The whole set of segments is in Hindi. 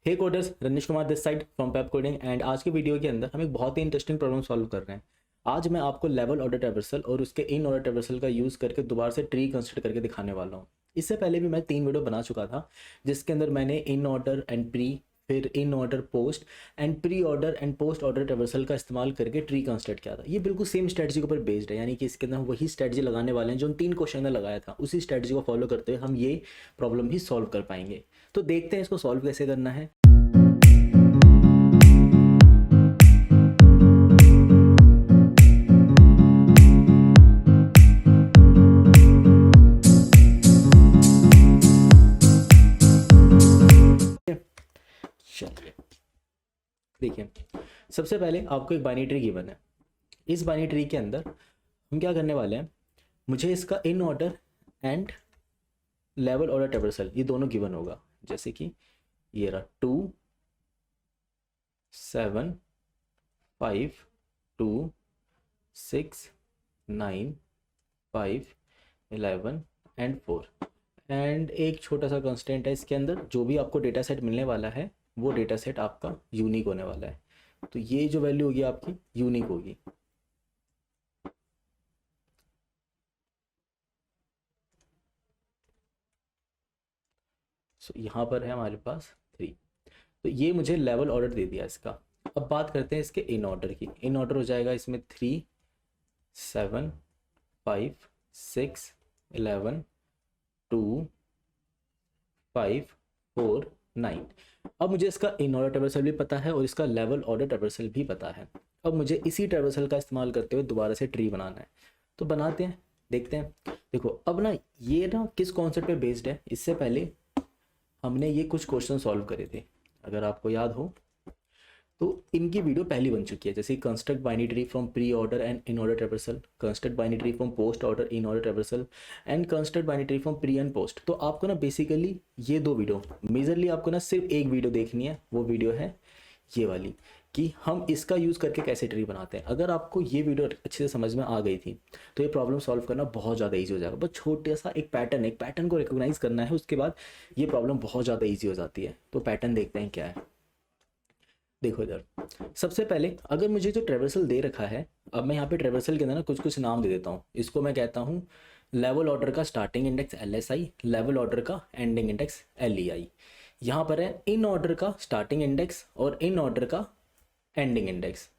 Hey coders, Ranish Kumar this side from Pep Coding and आज के वीडियो के अंदर हम एक बहुत ही इंटरेस्टिंग प्रॉब्लम सॉल्व कर रहे हैं। आज मैं आपको लेवल ऑर्डर ट्रैवर्सल और उसके इन ऑर्डर ट्रैवर्सल का यूज़ करके दोबारा से ट्री कंस्ट्रक्ट करके दिखाने वाला हूँ। इससे पहले भी मैं 3 वीडियो बना चुका था जिसके अंदर मैंने इन ऑर्डर एंड प्री, फिर in order post and pre order and post order traversal का इस्तेमाल करके ट्री कंस्ट्रक्ट किया था। ये बिल्कुल सेम स्ट्रेटजी के ऊपर बेस्ड है, यानी कि इसके अंदर हम वही स्ट्रेटजी लगाने वाले हैं जो उन 3 क्वेश्चन में लगाया था। उसी स्ट्रेटजी को फॉलो करते हुए हम ये प्रॉब्लम भी सॉल्व कर पाएंगे। तो देखते हैं इसको सॉल्व कैसे करना है। चलिए देखिए, सबसे पहले आपको एक बाइनरी ट्री गिवन है। इस बाइनरी ट्री के अंदर हम क्या करने वाले हैं, मुझे इसका in order and level order traversal ये दोनों गिवन होगा। जैसे कि ये रहा 2 7 5 2 6 9 5 11 एंड 4 एंड एक छोटा सा कंस्टेंट है इसके अंदर। जो भी आपको डेटा सेट मिलने वाला है वो डेटा सेट आपका यूनिक होने वाला है। तो ये जो वैल्यू होगी आपकी यूनिक होगी। सो यहाँ पर है हमारे पास 3। तो ये मुझे लेवल ऑर्डर दे दिया इसका। अब बात करते हैं इसके इन ऑर्डर की। इन ऑर्डर हो जाएगा इसमें 3 7 5 6 11 2 5 4 9। अब मुझे इसका इन ऑर्डर ट्रैवर्सल भी पता है और इसका लेवल ऑर्डर ट्रैवर्सल भी पता है। अब मुझे इसी ट्रैवर्सल का इस्तेमाल करते हुए दोबारा से ट्री बनाना है। तो बनाते हैं, देखते हैं। देखो अब ना ये ना किस कॉन्सेप्ट पे बेस्ड है, इससे पहले हमने ये कुछ क्वेश्चन सॉल्व करे थे, अगर आपको याद हो तो इनकी वीडियो पहली बन चुकी है। जैसे construct binary tree from pre order and in order traversal, construct binary tree from post order in order traversal and construct binary tree from pre and post. तो आपको ना बेसिकली ये 2 वीडियो मेजरली आपको ना सिर्फ एक वीडियो देखनी है। वो वीडियो है ये वाली कि हम इसका यूज़ करके कैसे ट्री बनाते हैं। अगर आपको ये वीडियो अच्छे से समझ में आ गई थी तो ये प्रॉब्लम सॉल्व करना बहुत ज़्यादा ईजी हो जाएगा। बस छोटा सा एक पैटर्न को रिकॉग्नाइज करना है, उसके बाद ये प्रॉब्लम बहुत ज़्यादा ईजी हो जाती है। तो पैटर्न देखते हैं क्या है। देखो इधर, सबसे पहले अगर मुझे जो ट्रैवर्सल दे रखा है, अब मैं यहाँ पे ट्रैवर्सल के अंदर ना कुछ नाम दे देता हूँ। इसको मैं कहता हूँ लेवल ऑर्डर का starting index LSI, level order का एंडिंग इंडेक्स LEI। यहाँ पर है इन ऑर्डर का स्टार्टिंग इंडेक्स और इन ऑर्डर का एंडिंग इंडेक्स,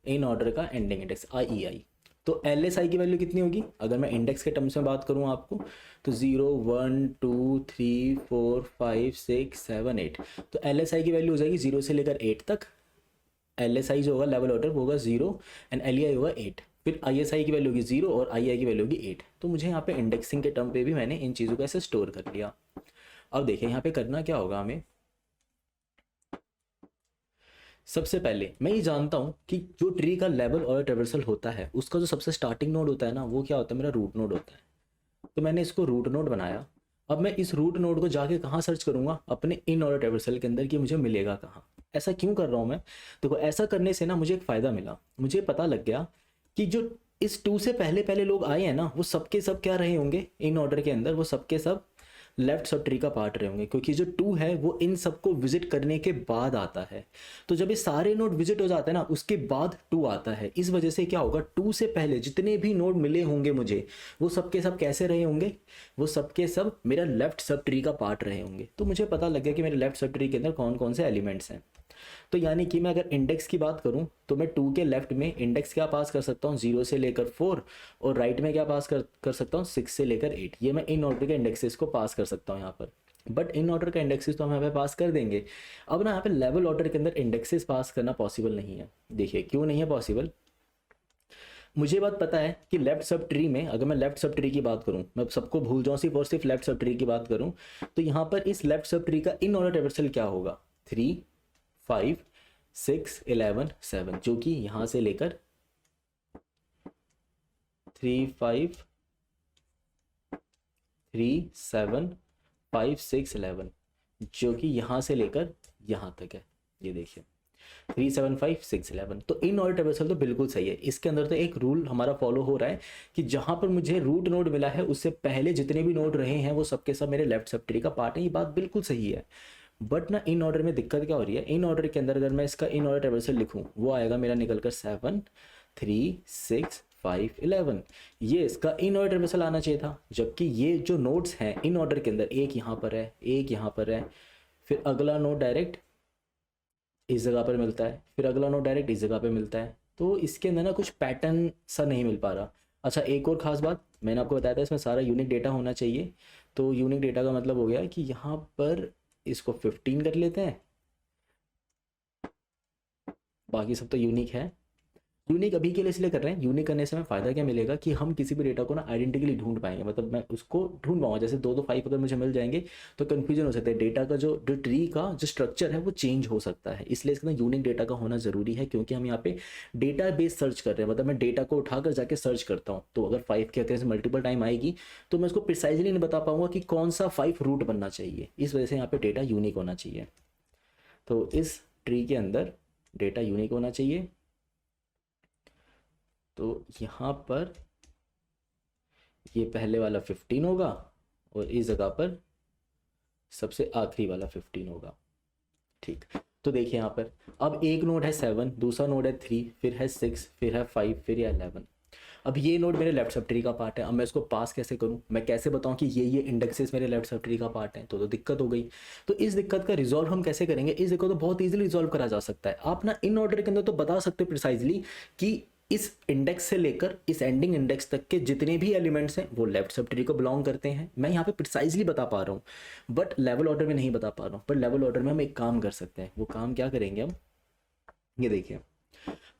इन ऑर्डर का एंडिंग इंडेक्स IEI। तो LSI की वैल्यू कितनी होगी, अगर मैं इंडेक्स के टर्म्स में बात करूँ आपको, तो 0 1 2 3 4 5 6 7 8। तो LSI की वैल्यू हो जाएगी 0 से लेकर 8 तक। LSI जो होगा लेवल ऑर्डर वो होगा 0 एंड LEI होगा 8। फिर ISI की वैल्यू होगी 0 और IEI की वैल्यू होगी 8। तो मुझे यहाँ पे इंडेक्सिंग के टर्म पे भी मैंने इन चीज़ों को ऐसे स्टोर कर लिया। अब देखिए यहाँ पे करना क्या होगा हमें। सबसे पहले मैं ये जानता हूँ कि जो ट्री का लेवल और ट्रैवर्सल होता है उसका जो सबसे स्टार्टिंग नोड होता है ना, वो क्या होता है, मेरा रूट नोड होता है। तो मैंने इसको रूट नोड बनाया। अब मैं इस रूट नोड को जाके कहाँ सर्च करूँगा, अपने इन ऑर्डर ट्रैवर्सल के अंदर कि मुझे मिलेगा कहाँ। ऐसा क्यों कर रहा हूँ मैं, देखो ऐसा करने से ना मुझे एक फ़ायदा मिला। मुझे पता लग गया कि जो इस 2 से पहले पहले लोग आए हैं ना, वो सबके सब क्या रहे होंगे इन ऑर्डर के अंदर, वो सबके सब लेफ्ट सब ट्री का पार्ट रहे होंगे, क्योंकि जो 2 है वो इन सबको विजिट करने के बाद आता है। तो जब ये सारे नोड विजिट हो जाते हैं ना, उसके बाद 2 आता है। इस वजह से क्या होगा, 2 से पहले जितने भी नोड मिले होंगे मुझे, वो सबके सब कैसे रहे होंगे, वो सबके सब मेरा लेफ्ट सब ट्री का पार्ट रहे होंगे। तो मुझे पता लग गया कि मेरे लेफ्ट सब ट्री के अंदर कौन कौन से एलिमेंट्स हैं। तो यानी कि मैं अगर इंडेक्स की बात करूं तो मैं 2 के लेफ्ट में इंडेक्स क्या पास कर सकता हूं, 0 से लेकर 4, और राइट में क्या पास कर सकता हूं, 6 से लेकर 8। ये मैं इन ऑर्डर के इंडेक्सेस को पास कर सकता हूं यहाँ पर। बट इन ऑर्डर का इंडेक्सेस तो हम यहाँ पे पास कर देंगे। अब ना यहाँ पे लेवल ऑर्डर के अंदर इंडेक्सेस पास करना पॉसिबल नहीं है। देखिए क्यों नहीं है पॉसिबल। मुझे बात पता है कि लेफ्ट सब ट्री में, अगर मैं लेफ्ट सब ट्री की बात करूं, मैं सबको भूल जाऊं सिर्फ और सिर्फ लेफ्ट सब ट्री की बात करूं, तो यहाँ पर इस लेफ्ट सब ट्री का इन ऑर्डर ट्रैवर्सल क्या होगा, 3 5 6 11 7, जो कि यहाँ से लेकर 3 5 3 7 5 6 11, जो कि यहाँ से लेकर यहाँ तक है। ये देखिए 3 7 5 6 11। तो इन ऑर्डर ट्रैवर्सल तो बिल्कुल सही है। इसके अंदर तो एक रूल हमारा फॉलो हो रहा है कि जहाँ पर मुझे रूट नोड मिला है उससे पहले जितने भी नोड रहे हैं वो सबके सब मेरे लेफ्ट सब ट्री का पार्ट है। ये बात बिल्कुल सही है। बट ना इन ऑर्डर में दिक्कत क्या हो रही है, इन ऑर्डर के अंदर अगर मैं इसका इन ऑर्डर ट्रेवर्सल लिखूँ वो आएगा मेरा निकल कर 7 3 6 5 11। ये इसका इन ऑर्डर ट्रेवर्सल आना चाहिए था, जबकि ये जो नोड्स हैं इन ऑर्डर के अंदर एक यहाँ पर है, एक यहाँ पर है, फिर अगला नोड डायरेक्ट इस जगह पर मिलता है, फिर अगला नोड डायरेक्ट इस जगह पे मिलता है। तो इसके अंदर ना कुछ पैटर्न सा नहीं मिल पा रहा। अच्छा, एक और ख़ास बात मैंने आपको बताया था, इसमें सारा यूनिक डेटा होना चाहिए। तो यूनिक डेटा का मतलब हो गया कि यहाँ पर इसको 15 कर लेते हैं, बाकी सब तो यूनिक है। यूनिक अभी के लिए इसलिए कर रहे हैं, यूनिक करने से हमें फ़ायदा क्या मिलेगा कि हम किसी भी डेटा को ना आइडेंटिकली ढूंढ पाएंगे, मतलब मैं उसको ढूंढ पाऊंगा। जैसे 2 2 5 अगर मुझे मिल जाएंगे तो कन्फ्यूजन हो सकता है, डेटा का जो ट्री का जो स्ट्रक्चर है वो चेंज हो सकता है। इसलिए इसके अंदर यूनिक डेटा का होना ज़रूरी है, क्योंकि हम यहाँ पे डेटा बेस सर्च कर रहे हैं, मतलब मैं डेटा को उठाकर जाके सर्च करता हूँ। तो अगर 5 के अगर मल्टीपल टाइम आएगी तो मैं उसको प्रिसाइजली नहीं बता पाऊंगा कि कौन सा 5 रूट बनना चाहिए। इस वजह से यहाँ पे डेटा यूनिक होना चाहिए। तो इस ट्री के अंदर डेटा यूनिक होना चाहिए। तो यहाँ पर ये पहले वाला 15 होगा और इस जगह पर सबसे आखिरी वाला 15 होगा। ठीक, तो देखिए यहाँ पर अब एक नोड है 7, दूसरा नोड है 3, फिर है 6, फिर है 5, फिर है 11। अब ये नोड मेरे लेफ्ट सब ट्री का पार्ट है। अब मैं इसको पास कैसे करूँ, मैं कैसे बताऊँ कि ये इंडेक्सेस मेरे लेफ्ट सब ट्री का पार्ट है, तो दिक्कत हो गई। तो इस दिक्कत का रिजॉल्व हम कैसे करेंगे, इस दिक्कत को बहुत ईजिली रिजॉल्व करा जा सकता है। आप ना इन ऑर्डर के अंदर तो बता सकते हो प्रिसाइजली कि इस इंडेक्स से लेकर इस एंडिंग इंडेक्स तक के जितने भी एलिमेंट्स हैं वो लेफ्ट सब ट्री को बिलोंग करते हैं। मैं यहाँ पे प्रिसाइजली बता पा रहा हूँ, बट लेवल ऑर्डर में नहीं बता पा रहा हूँ। पर लेवल ऑर्डर में हम एक काम कर सकते हैं। वो काम क्या करेंगे हम, ये देखिए।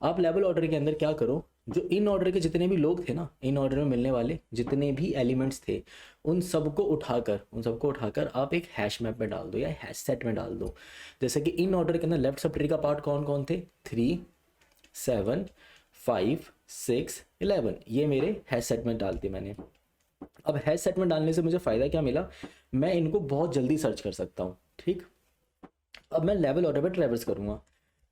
आप लेवल ऑर्डर के अंदर क्या करो, जो इन ऑर्डर के जितने भी लोग थे ना, इन ऑर्डर में मिलने वाले जितने भी एलिमेंट्स थे, उन सबको उठाकर आप एक हैश मैप में डाल दो या हैश सेट में डाल दो। जैसे कि इन ऑर्डर के अंदर लेफ्ट सब ट्री का पार्ट कौन कौन थे, 3 7 5 6 11, ये मेरे हैश सेट में डालते मैंने। अब हैश सेट में डालने से मुझे फ़ायदा क्या मिला, मैं इनको बहुत जल्दी सर्च कर सकता हूँ। ठीक, अब मैं लेवल ऑर्डर पर ट्रेवर्स करूँगा।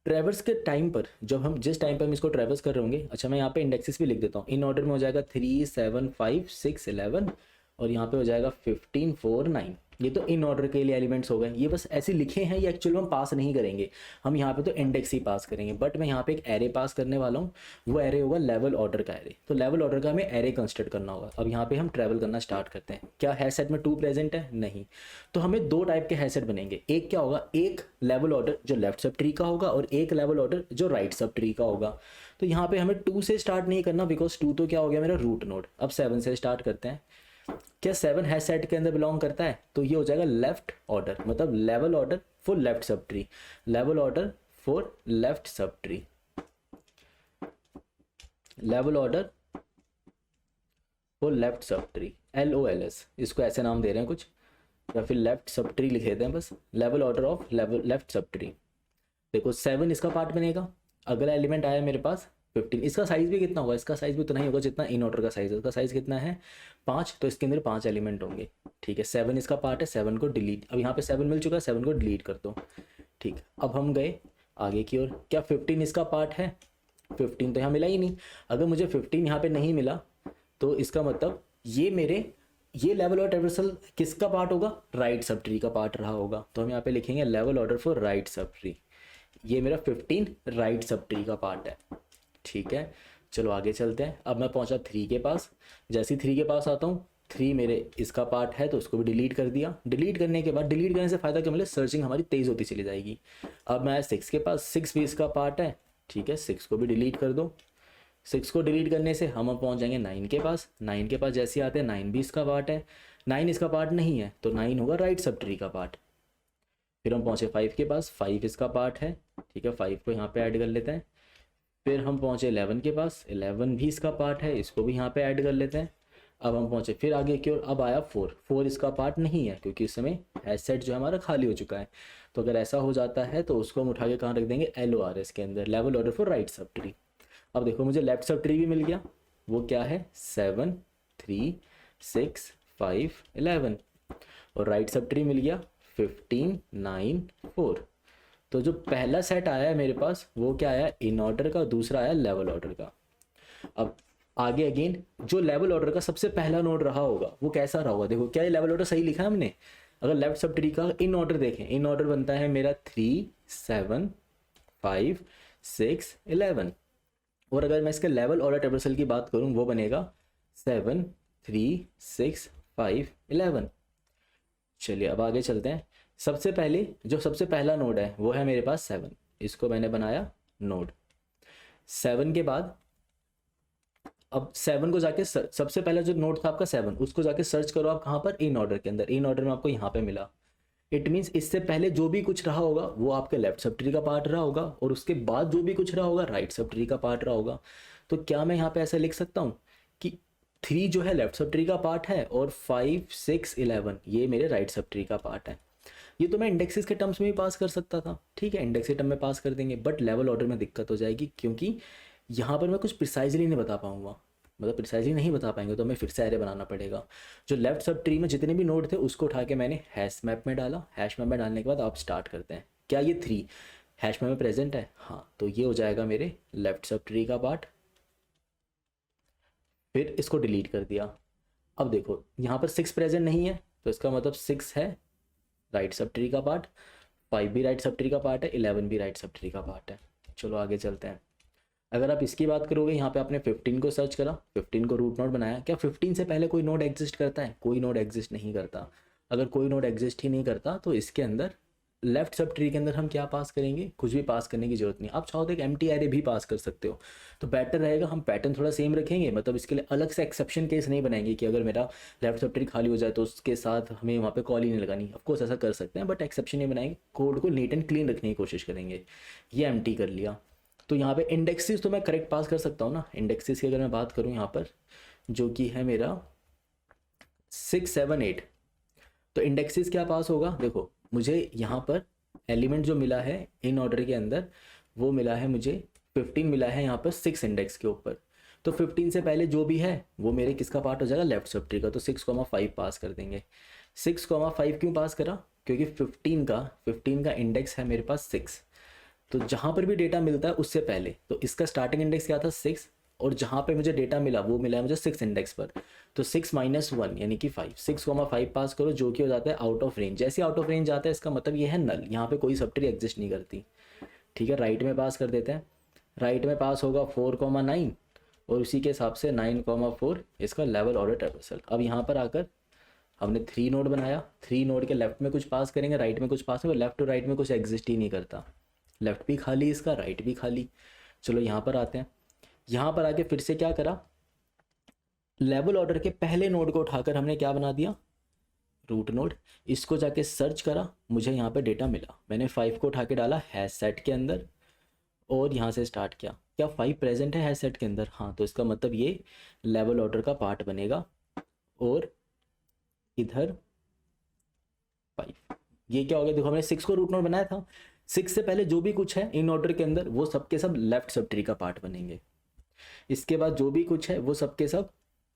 ट्रेवर्स के टाइम पर जब हम जिस टाइम पर हम इसको ट्रेवर्स कर रहे होंगे, अच्छा मैं यहाँ पे इंडेक्सेस भी लिख देता हूँ। इन ऑर्डर में हो जाएगा 3 7 5 6 11 और यहाँ पे हो जाएगा 15 4 9। ये तो इन ऑर्डर के लिए एलिमेंट्स हो गए, ये बस ऐसे लिखे हैं, ये एक्चुअल में हम पास नहीं करेंगे, हम यहाँ पे तो इंडेक्स ही पास करेंगे। बट मैं यहाँ पे एक एरे पास करने वाला हूँ, वो एरे होगा लेवल ऑर्डर का एरे। तो लेवल ऑर्डर का हमें एरे कंस्ट्रक्ट करना होगा। अब यहाँ पे हम ट्रैवल करना स्टार्ट करते हैं। क्या हैश सेट में 2 प्रेजेंट है, नहीं, तो हमें 2 टाइप के हैश सेट बनेंगे। एक क्या होगा, एक लेवल ऑर्डर जो लेफ्ट सब ट्री का होगा और एक लेवल ऑर्डर जो राइट सब ट्री का होगा। तो यहाँ पे हमें 2 से स्टार्ट नहीं करना, बिकॉज 2 तो क्या हो गया मेरा रूट नोड। अब 7 से स्टार्ट करते हैं। क्या 7 हैश सेट के अंदर बिलोंग करता है, तो ये हो जाएगा लेफ्ट ऑर्डर, मतलब level order for left sub tree, level order for left sub tree, level order for left sub tree, LOLS, इसको ऐसे नाम दे रहे हैं कुछ, या फिर लेफ्ट सब ट्री लिख देते हैं बस, level order of left sub tree. देखो 7 इसका पार्ट बनेगा, अगला एलिमेंट आया मेरे पास 15, इसका साइज भी कितना होगा, इसका साइज भी उतना ही होगा जितना इन ऑर्डर का साइज है। इसका साइज कितना है 5, तो इसके अंदर 5 एलिमेंट होंगे। ठीक है, 7 इसका पार्ट है, 7 को डिलीट, अब यहाँ पे 7 मिल चुका है, 7 को डिलीट कर दो। ठीक, अब हम गए आगे की ओर। क्या 15 इसका पार्ट है, 15 तो यहाँ मिला ही नहीं। अगर मुझे 15 यहाँ पे नहीं मिला तो इसका मतलब ये लेवल ऑर्डर ट्रेवर्सल किसका पार्ट होगा, राइट सब ट्री का पार्ट रहा होगा। तो हम यहाँ पे लिखेंगे level order for right sub tree, ये मेरा 15 राइट सब ट्री का पार्ट है। ठीक है, चलो आगे चलते हैं। अब मैं पहुंचा 3 के पास। जैसे ही 3 के पास आता हूँ, 3 मेरे इसका पार्ट है तो उसको भी डिलीट कर दिया। डिलीट करने के बाद, डिलीट करने से फ़ायदा क्या मिले, सर्चिंग हमारी तेज़ होती चली जाएगी। अब मैं 6 के पास, 6 भी इसका पार्ट है। ठीक है, 6 को भी डिलीट कर दो। 6 को डिलीट करने से हम पहुँच जाएंगे 9 के पास। 9 के पास जैसे आते हैं, 9 भी इसका पार्ट है। 9 इसका पार्ट नहीं है तो 9 होगा राइट सब ट्री का पार्ट। फिर हम पहुँचे 5 के पास, 5 इसका पार्ट है। ठीक है, 5 को यहाँ पे ऐड कर लेते हैं। फिर हम पहुँचे 11 के पास, 11 भी इसका पार्ट है, इसको भी यहाँ पे ऐड कर लेते हैं। अब हम पहुँचे फिर आगे की ओर, अब आया 4, 4 इसका पार्ट नहीं है क्योंकि इस समय हैश सेट जो है हमारा खाली हो चुका है। तो अगर ऐसा हो जाता है तो उसको हम उठा के कहाँ रख देंगे, LORS के अंदर, level order for right sub tree. अब देखो मुझे लेफ्ट सब ट्री भी मिल गया, वो क्या है 7 3 6 5 11, और राइट सब ट्री मिल गया 15 9 4। तो जो पहला सेट आया है मेरे पास वो क्या आया, इन ऑर्डर का, दूसरा आया लेवल ऑर्डर का। अब आगे अगेन जो लेवल ऑर्डर का सबसे पहला नोड रहा होगा वो कैसा रहा होगा, देखो क्या ये लेवल ऑर्डर सही लिखा है हमने, अगर लेफ्ट सब ट्री का इन ऑर्डर देखें, इन ऑर्डर बनता है मेरा 3 7 5 6 11। और अगर मैं इसके लेवल ऑर्डर ट्रेवर्सल की बात करूं वो बनेगा 7 3 6 5 11। चलिए अब आगे चलते हैं। सबसे पहले जो सबसे पहला नोड है वो है मेरे पास 7, इसको मैंने बनाया नोड। 7 के बाद अब 7 को जाके सबसे पहला जो नोड था आपका 7, उसको जाके सर्च करो आप कहाँ पर, इन ऑर्डर के अंदर। इन ऑर्डर में आपको यहाँ पे मिला। इट मीन्स इससे पहले जो भी कुछ रहा होगा वो आपके लेफ्ट सब ट्री का पार्ट रहा होगा, और उसके बाद जो भी कुछ रहा होगा राइट सब ट्री का पार्ट रहा होगा। तो क्या मैं यहाँ पे ऐसा लिख सकता हूँ कि 3 जो है लेफ्ट सब ट्री का पार्ट है और 5 6 11 ये मेरे राइट सब ट्री का पार्ट है। ये तो मैं इंडेक्सेस के टर्म्स में भी पास कर सकता था, ठीक है, इंडेक्स के टर्म में पास कर देंगे, बट लेवल ऑर्डर में दिक्कत हो जाएगी क्योंकि यहाँ पर मैं कुछ प्रिसाइजली नहीं बता पाऊंगा। मतलब प्रिसाइजली नहीं बता पाएंगे तो हमें फिर से एरे बनाना पड़ेगा। जो लेफ्ट सब ट्री में जितने भी नोड थे उसको उठा के मैंने हैश मैप में डाला। हैश मैप में डालने के बाद आप स्टार्ट करते हैं। क्या ये 3 हैश मैप में प्रेजेंट है? हाँ, तो ये हो जाएगा मेरे लेफ्ट सब ट्री का पार्ट। फिर इसको डिलीट कर दिया। अब देखो यहाँ पर 6 प्रेजेंट नहीं है, तो इसका मतलब 6 है राइट सब ट्री का पार्ट, 5 भी राइट सब ट्री का पार्ट है, 11 भी राइट सब ट्री का पार्ट है। चलो आगे चलते हैं। अगर आप इसकी बात करोगे, यहाँ पे आपने 15 को सर्च करा, 15 को रूट नोड बनाया। क्या 15 से पहले कोई नोड एग्जिस्ट करता है? कोई नोड एग्जिस्ट नहीं करता। अगर कोई नोड एग्जिस्ट ही नहीं करता तो इसके अंदर लेफ्ट सब ट्री के अंदर हम क्या पास करेंगे? कुछ भी पास करने की जरूरत नहीं। आप चाहो तो एक एम्प्टी एरे भी पास कर सकते हो, तो बेटर रहेगा। हम पैटर्न थोड़ा सेम रखेंगे, मतलब इसके लिए अलग से एक्सेप्शन केस नहीं बनाएंगे कि अगर मेरा लेफ्ट सब ट्री खाली हो जाए तो उसके साथ हमें वहाँ पे कॉल ही नहीं लगानी। ऑफकोर्स ऐसा कर सकते हैं, बट एक्सेप्शन नहीं बनाएंगे। कोड को नीट एंड क्लीन रखने की कोशिश करेंगे। ये एम्प्टी कर लिया। तो यहाँ पे इंडेक्सेस तो मैं करेक्ट पास कर सकता हूँ ना। इंडेक्सेस की अगर मैं बात करूँ यहाँ पर, जो कि है मेरा 6 7 8, तो इंडेक्सेस क्या पास होगा? देखो मुझे यहाँ पर एलिमेंट जो मिला है इन ऑर्डर के अंदर वो मिला है मुझे 15 मिला है यहाँ पर 6 इंडेक्स के ऊपर। तो 15 से पहले जो भी है वो मेरे किसका पार्ट हो जाएगा? लेफ्ट सब ट्री का। तो 6,5 पास कर देंगे। 6,5 क्यों पास करा? क्योंकि 15 का इंडेक्स है मेरे पास 6। तो जहाँ पर भी डेटा मिलता है उससे पहले, तो इसका स्टार्टिंग इंडेक्स क्या था? 6, और जहाँ पे मुझे डेटा मिला वो मिला है मुझे 6 इंडेक्स पर। तो 6 - 1 यानी कि 5, 6,5 पास करो, जो कि हो जाता है आउट ऑफ रेंज। जैसे आउट ऑफ रेंज आता है इसका मतलब ये है नल, यहाँ पे कोई सब ट्री एग्जिस्ट नहीं करती। ठीक है, राइट में पास कर देते हैं। राइट में पास होगा 4,9, और उसी के हिसाब से 9,4 इसका लेवल ऑर्डर ट्रेवर्सल। अब यहाँ पर आकर हमने 3 नोड बनाया। 3 नोड के लेफ्ट में कुछ पास करेंगे, राइट में कुछ पास करेंगे। लेफ्ट टू राइट में कुछ एग्जिस्ट ही नहीं करता, लेफ्ट भी खाली इसका, राइट भी खाली। चलो यहाँ पर आते हैं। यहाँ पर आके फिर से क्या करा? लेवल ऑर्डर के पहले नोड को उठाकर हमने क्या बना दिया? Root node. इसको जाके सर्च करा, मुझे यहाँ पे डेटा मिला। मैंने 5 को उठा के डाला हैश सेट के अंदर और यहाँ से स्टार्ट किया। क्या 5 प्रेजेंट है हैश सेट के अंदर? हाँ, तो इसका मतलब ये लेवल ऑर्डर का पार्ट बनेगा। और इधर 5, ये क्या हो गया? देखो हमने 6 को रूट नोड बनाया था। 6 से पहले जो भी कुछ है इन ऑर्डर के अंदर वो सब के सब लेफ्ट सब ट्री का पार्ट बनेंगे। इसके बाद जो भी कुछ है वो सब के सब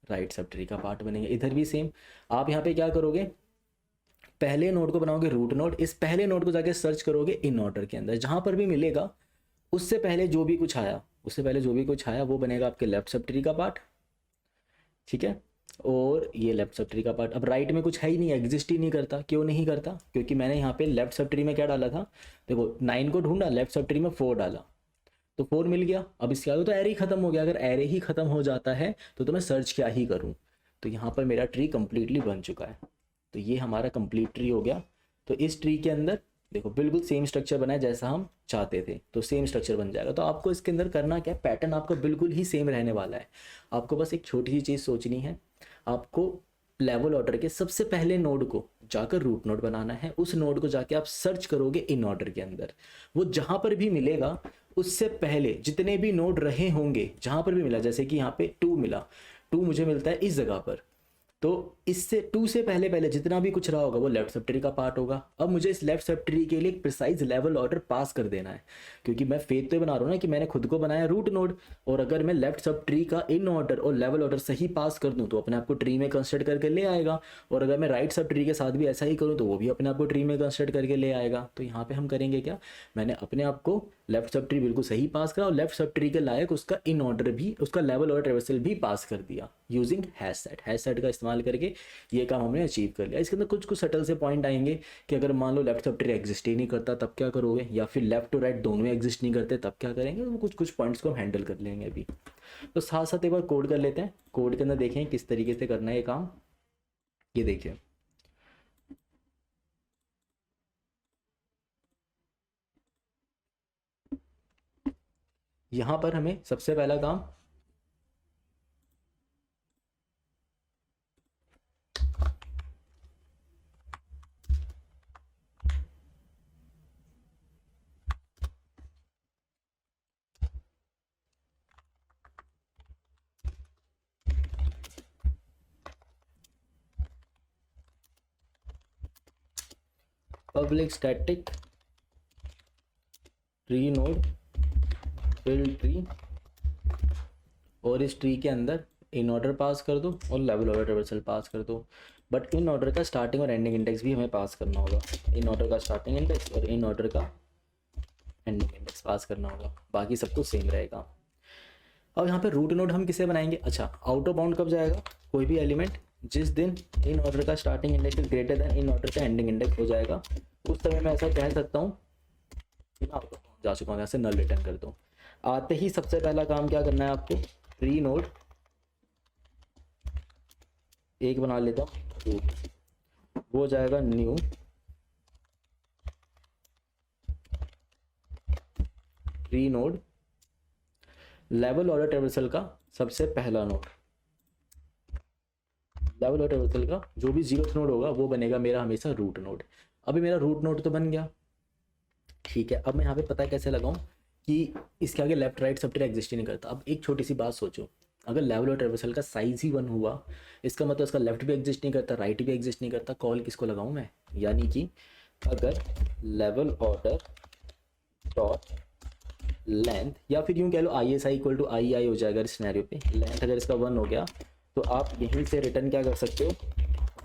राइट सब ट्री का पार्ट बनेंगे। इधर भी सेम। आप यहाँ पे क्या करोगे? पहले नोड को बनाओगे रूट नोड। इस पहले नोड को जाके सर्च करोगे इन ऑर्डर के अंदर, जहां पर भी मिलेगा उससे पहले जो भी कुछ आया, उससे पहले जो भी कुछ आया वो बनेगा आपके लेफ्ट सब ट्री का पार्ट। ठीक है, और ये लेफ्ट सब ट्री का पार्ट। अब राइट में कुछ है ही नहीं, एग्जिस्ट ही नहीं करता। क्यों नहीं करता? क्योंकि मैंने यहाँ पे लेफ्ट सब ट्री में क्या डाला था? देखो 9 को ढूंढा, लेफ्ट सब ट्री में 4 डाला, तो 4 मिल गया। अब इसके बाद तो एरे ही खत्म हो गया। अगर एरे ही खत्म हो जाता है तो मैं सर्च क्या ही करूँ? तो यहाँ पर मेरा ट्री कंप्लीटली बन चुका है। तो ये हमारा कंप्लीट ट्री हो गया। तो इस ट्री के अंदर देखो बिल्कुल सेम स्ट्रक्चर बना है जैसा हम चाहते थे, तो सेम स्ट्रक्चर बन जाएगा। तो आपको इसके अंदर करना क्या है? पैटर्न आपका बिल्कुल ही सेम रहने वाला है। आपको बस एक छोटी सी चीज़ सोचनी है। आपको लेवल ऑर्डर के सबसे पहले नोड को जाकर रूट नोड बनाना है। उस नोड को जाके आप सर्च करोगे इन ऑर्डर के अंदर। वो जहां पर भी मिलेगा उससे पहले जितने भी नोड रहे होंगे, जहां पर भी मिला, जैसे कि यहाँ पे 2 मिला, 2 मुझे मिलता है इस जगह पर, तो इससे 2 से पहले पहले जितना भी कुछ रहा होगा वो लेफ्ट सब ट्री का पार्ट होगा। अब मुझे इस लेफ्ट सब ट्री के लिए एक प्रिसाइज लेवल ऑर्डर पास कर देना है, क्योंकि मैं फेथ तो बना रहा हूँ ना कि मैंने खुद को बनाया रूट नोड, और अगर मैं लेफ्ट सब ट्री का इन ऑर्डर और लेवल ऑर्डर सही पास कर दूँ तो अपने आप को ट्री में कंसिडर करके ले आएगा, और अगर मैं राइट सब ट्री के साथ भी ऐसा ही करूँ तो वो भी अपने आप को ट्री में कंसिडर करके ले आएगा। तो यहाँ पे हम करेंगे क्या? मैंने अपने आप को लेफ्ट सब ट्री बिल्कुल सही पास करा और लेफ्ट सब ट्री के लायक उसका इन ऑर्डर भी, उसका लेवल ऑर्डर ट्रेवर्सल भी पास कर दिया using hash set. Hash set का इस्तेमाल इस्तेमाल करके ये काम हमने अचीव कर लिया। इसके अंदर कुछ कुछ सटल से पॉइंट आएंगे कि अगर मान लो लेफ्ट सब ट्री एग्जिस्ट ही नहीं करता तब क्या करोगे, या फिर लेफ्ट टू राइट दोनों एग्जिस्ट नहीं करते तब क्या करेंगे, तो कुछ कुछ पॉइंट्स को हम हैंडल कर लेंगे अभी। तो साथ साथ एक बार कोड कर लेते हैं, कोड के अंदर देखें किस तरीके से करना है ये काम। ये देखिए यहाँ पर हमें सबसे पहला काम public static tree node build tree, और इस ट्री के अंदर इन ऑर्डर पास कर दो और लेवल ऑर्डर ट्रावर्सल पास कर दो। बट इन ऑर्डर का स्टार्टिंग और एंडिंग इंडेक्स भी हमें पास करना होगा। इन ऑर्डर का स्टार्टिंग इंडेक्स और इन ऑर्डर का एंडिंग इंडेक्स पास करना होगा, बाकी सब कुछ सेम रहेगा। अब यहाँ पे रूट नोड हम किसे बनाएंगे, अच्छा आउट ऑफ बाउंड कब जाएगा, कोई भी एलिमेंट जिस दिन इन ऑर्डर का starting index is greater then in order का एंडिंग इंडेक्स हो जाएगा, उस समय मैं ऐसा कह सकता हूँ आउट ऑफ बाउंड जा चुका हूँ, यहाँ से नल रिटर्न कर दो। आते ही सबसे पहला काम क्या करना है आपको, ट्री नोड एक बना लेता हूँ रूट, वो जाएगा new tree node, level order traversal का सबसे पहला नोड, लेवल ऑर्डर ट्रावर्सल का जो भी 0th नोड होगा वो बनेगा मेरा हमेशा रूट नोड। अभी मेरा रूट नोड तो बन गया, ठीक है। अब मैं यहाँ पे पता कैसे लगाऊं कि इसके आगे left right sub tree exist ही नहीं करता। अब एक छोटी सी बात सोचो, अगर लेवल और ट्रावर्सल का साइज ही 1 हुआ, इसका मतलब इसका लेफ्ट भी एग्जिस्ट नहीं करता, राइट भी एग्जिस्ट नहीं करता, कॉल किसको लगाऊं मैं, यानी कि अगर लेवल ऑर्डर डॉट लेंथ, या फिर यूं कह लो I S I equal to I I हो जाएगा इस सिनेरियो पे, लेंथ अगर इसका 1 हो गया तो आप यहीं से रिटर्न क्या कर सकते हो,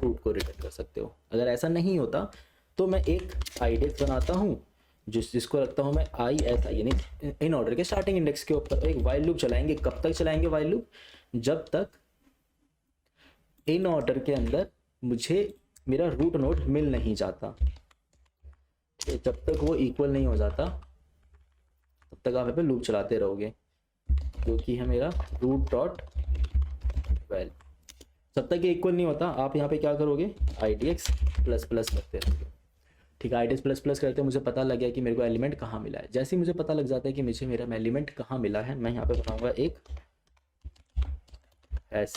रूट को रिटर्न कर सकते हो। अगर ऐसा नहीं होता तो मैं एक आईडेक्स बनाता हूँ जिसको रखता हूँ मैं आई एस आई, यानी इन ऑर्डर के स्टार्टिंग इंडेक्स के ऊपर एक वाइल लूप चलाएंगे। कब तक चलाएंगे वाइल लूप, जब तक इन ऑर्डर के अंदर मुझे मेरा रूट नोड मिल नहीं जाता, जब तक वो इक्वल नहीं हो जाता तब तक आप यहाँ पे लूप चलाते रहोगे, जो कि है मेरा रूट डॉट वेल। जब तक ये इक्वल नहीं होता आप यहाँ पे क्या करोगे, आई डी एक्स प्लस प्लस करते रहोगे, ठीक है। आई डी एक्स प्लस प्लस करते मुझे पता लग गया कि मेरे को एलिमेंट कहाँ मिला है। जैसे ही मुझे पता लग जाता है कि मुझे मेरा एलिमेंट कहाँ मिला है, मैं यहाँ पे बनाऊंगा एक hash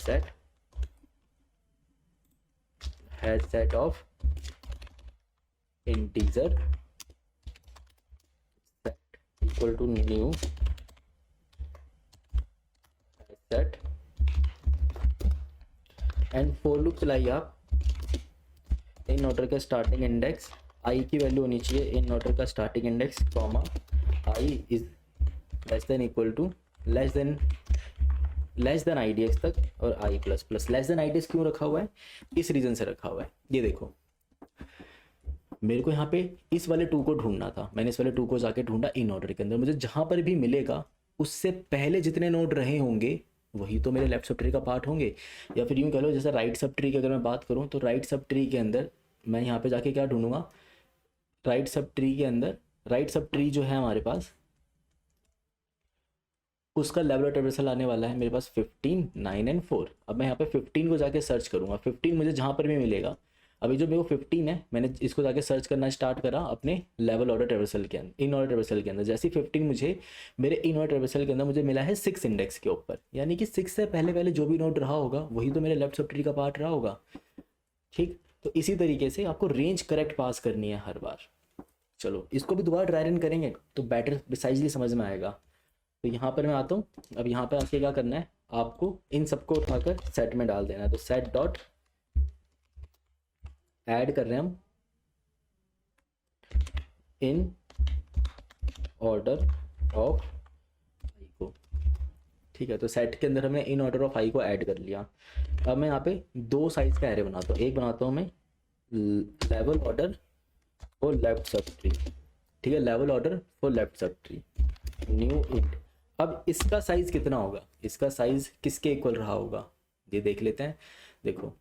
set of integer set equal to new set, and for loop चलाइए आप। इन ऑर्डर का स्टार्टिंग इंडेक्स आई की वैल्यू होनी चाहिए, इन ऑर्डर का starting index comma I is less than equal to less than I D X तक, और I plus plus. Less than I D X क्यों रखा हुआ है, इस रीजन से रखा हुआ है। ये देखो मेरे को यहाँ पे इस वाले 2 को ढूंढना था, मैंने इस वाले 2 को जाके ढूंढा इन ऑर्डर के अंदर। मुझे जहाँ पर भी मिलेगा उससे पहले जितने नोड रहे होंगे वही तो मेरे लेफ्ट सब ट्री का पार्ट होंगे, या फिर यूँ कह लो जैसे राइट सब ट्री की अगर मैं बात करूँ तो राइट सब ट्री के अंदर मैं यहाँ पे जाके क्या ढूंढूंगा, राइट सब ट्री के अंदर राइट सब ट्री जो है हमारे पास उसका लेवल ट्रावर्सल आने वाला है मेरे पास 15, 9 एंड 4। अब मैं यहाँ पे 15 को जाके सर्च करूँगा, 15 मुझे जहाँ पर भी मिलेगा। अभी जो मेरे को 15 है मैंने इसको जाके सर्च करना स्टार्ट करा अपने लेवल ऑर्डर ट्रावर्सल के अंदर, इन ऑर्डर ट्रावर्सल के अंदर। जैसे 15 मुझे मेरे इन ऑर्डर ट्रावर्सल के अंदर मुझे मिला है 6 इंडेक्स के ऊपर, यानी कि 6 से पहले पहले जो भी नोड रहा होगा वही तो मेरे लेफ्ट सब ट्री का पार्ट रहा होगा, ठीक। तो इसी तरीके से आपको रेंज करेक्ट पास करनी है हर बार। चलो इसको भी दोबारा ट्राई रन करेंगे तो बेटर प्रिसाइजली समझ में आएगा। तो यहाँ पर मैं आता हूँ, अब यहाँ पर आके क्या करना है, आपको इन सबको उठाकर सेट में डाल देना है। तो सेट डॉट ऐड कर रहे हैं हम इन ऑर्डर ऑफ आई को, ठीक है। तो सेट के अंदर हमने इन ऑर्डर ऑफ आई को ऐड कर लिया। अब मैं यहाँ पे 2 साइज का एरे बनाता हूँ, एक बनाता हूँ मैं level order for left sub tree, ठीक है, level order for left sub tree new int. अब इसका साइज कितना होगा, इसका साइज किसके इक्वल रहा होगा ये देख लेते हैं। देखो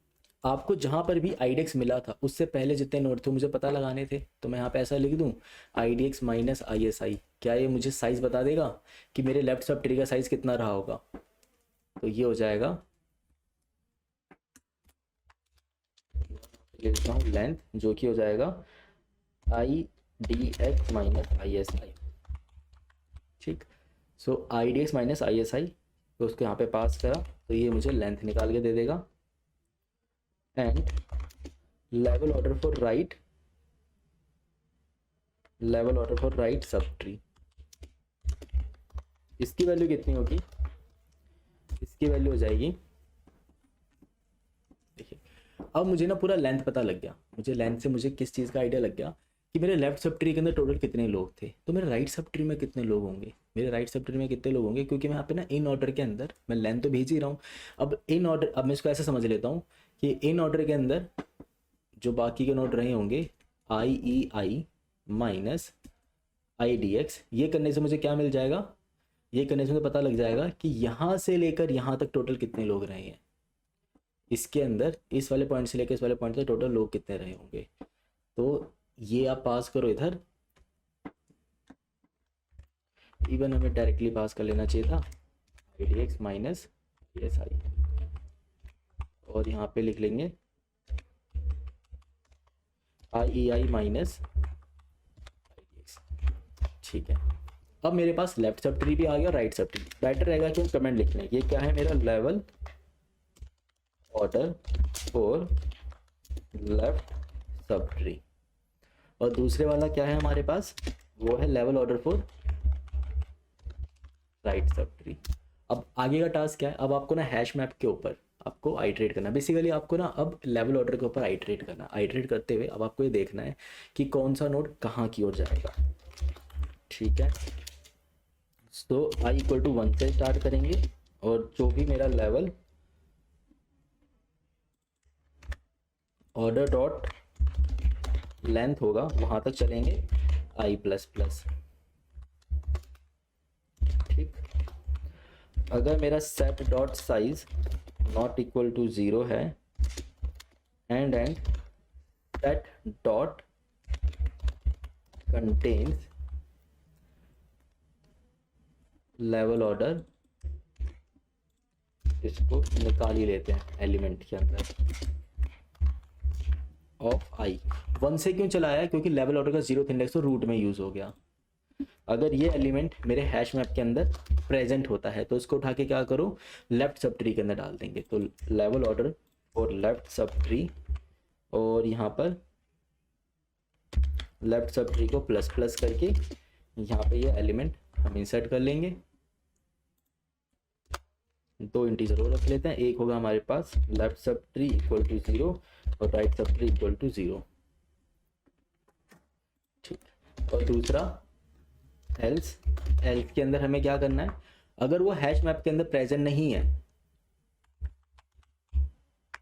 आपको जहाँ पर भी आईडीएक्स मिला था उससे पहले जितने नोड थे मुझे पता लगाने थे, तो मैं यहाँ पे ऐसा लिख दूँ आईडीएक्स माइनस आईएसआई। क्या ये मुझे साइज बता देगा कि मेरे लेफ्ट सब ट्री का साइज कितना रहा होगा? तो ये हो जाएगा, लिख देता हूँ लेंथ, जो कि हो जाएगा I D X minus I S I. ठीक, so I D X minus I S I, तो उसको यहाँ पे पास करा तो ये मुझे लेंथ निकाल के दे देगा। And level order for right, level order for right sub tree, इसकी वैल्यू कितनी होगी? इसकी वैल्यू हो जाएगी, देखिए अब मुझे ना पूरा लेंथ पता लग गया, मुझे लेंथ से मुझे किस चीज़ का आइडिया लग गया कि मेरे लेफ्ट सब ट्री के अंदर टोटल कितने लोग थे, तो मेरे राइट सब ट्री में कितने लोग होंगे, मेरे राइट सब ट्री में कितने लोग होंगे, क्योंकि मैं यहाँ पे ना इन ऑर्डर के अंदर मैं लेंथ तो भेज ही रहा हूँ। अब इन ऑर्डर, अब मैं इसको ऐसे समझ लेता हूँ कि इन ऑर्डर के अंदर जो बाकी के नोड रहे होंगे आई ई आई माइनस आई डी एक्स, ये करने से मुझे क्या मिल जाएगा? ये करने से मुझे पता लग जाएगा कि यहाँ से लेकर यहाँ तक टोटल कितने लोग रहे हैं, इसके अंदर इस वाले पॉइंट से लेकर इस वाले पॉइंट तक टोटल लोग कितने रहे होंगे। तो ये आप पास करो इधर, इवन हमें डायरेक्टली पास कर लेना चाहिए था आई D X minus S I, और यहाँ पे लिख लेंगे आई ई आई माइनस आई डी एक्स। ठीक है, अब मेरे पास लेफ्ट सब ट्री भी आ गया, राइट सब ट्री। बेटर रहेगा कि हम कमेंट लिख लें, ये क्या है मेरा level order for left sub tree, और दूसरे वाला क्या है हमारे पास? वो है level order for right sub tree. अब आगे का टास्क क्या है? अब आपको ना हैश मैप के ऊपर आपको आइटरेट करना, बेसिकली आपको ना अब लेवल ऑर्डर के ऊपर आइटरेट करना। आइटरेट करते हुए अब आपको ये देखना है कि कौन सा नोड कहाँ की ओर जाएगा। ठीक है, तो आई इक्वल टू 1 से स्टार्ट करेंगे, और जो भी मेरा लेवल ऑर्डर डॉट लेंथ होगा वहाँ तक चलेंगे आई प्लस प्लस। ठीक, अगर मेरा set dot size not equal to 0 है, and set dot contains level order, इसको निकाल ही लेते हैं एलिमेंट के अंदर ऑफ आई। 1 से क्यों चलाया है? क्योंकि लेवल ऑर्डर का 0th इंडेक्स तो रूट में यूज़ हो गया। अगर ये एलिमेंट मेरे हैश मैप के अंदर प्रेजेंट होता है तो इसको उठा के क्या करो, लेफ्ट सब ट्री के अंदर डाल देंगे। तो लेवल ऑर्डर और लेफ्ट सब ट्री, और यहाँ पर लेफ्ट सब ट्री को प्लस प्लस करके यहाँ पे ये एलिमेंट हम इंसर्ट कर लेंगे। 2 इंटीजर और रख लेते हैं, एक होगा हमारे पास left sub tree equal to 0 और right sub tree equal to 0। ठीक, और दूसरा एल्स के अंदर हमें क्या करना है? अगर वो हैश मैप के अंदर प्रेजेंट नहीं है,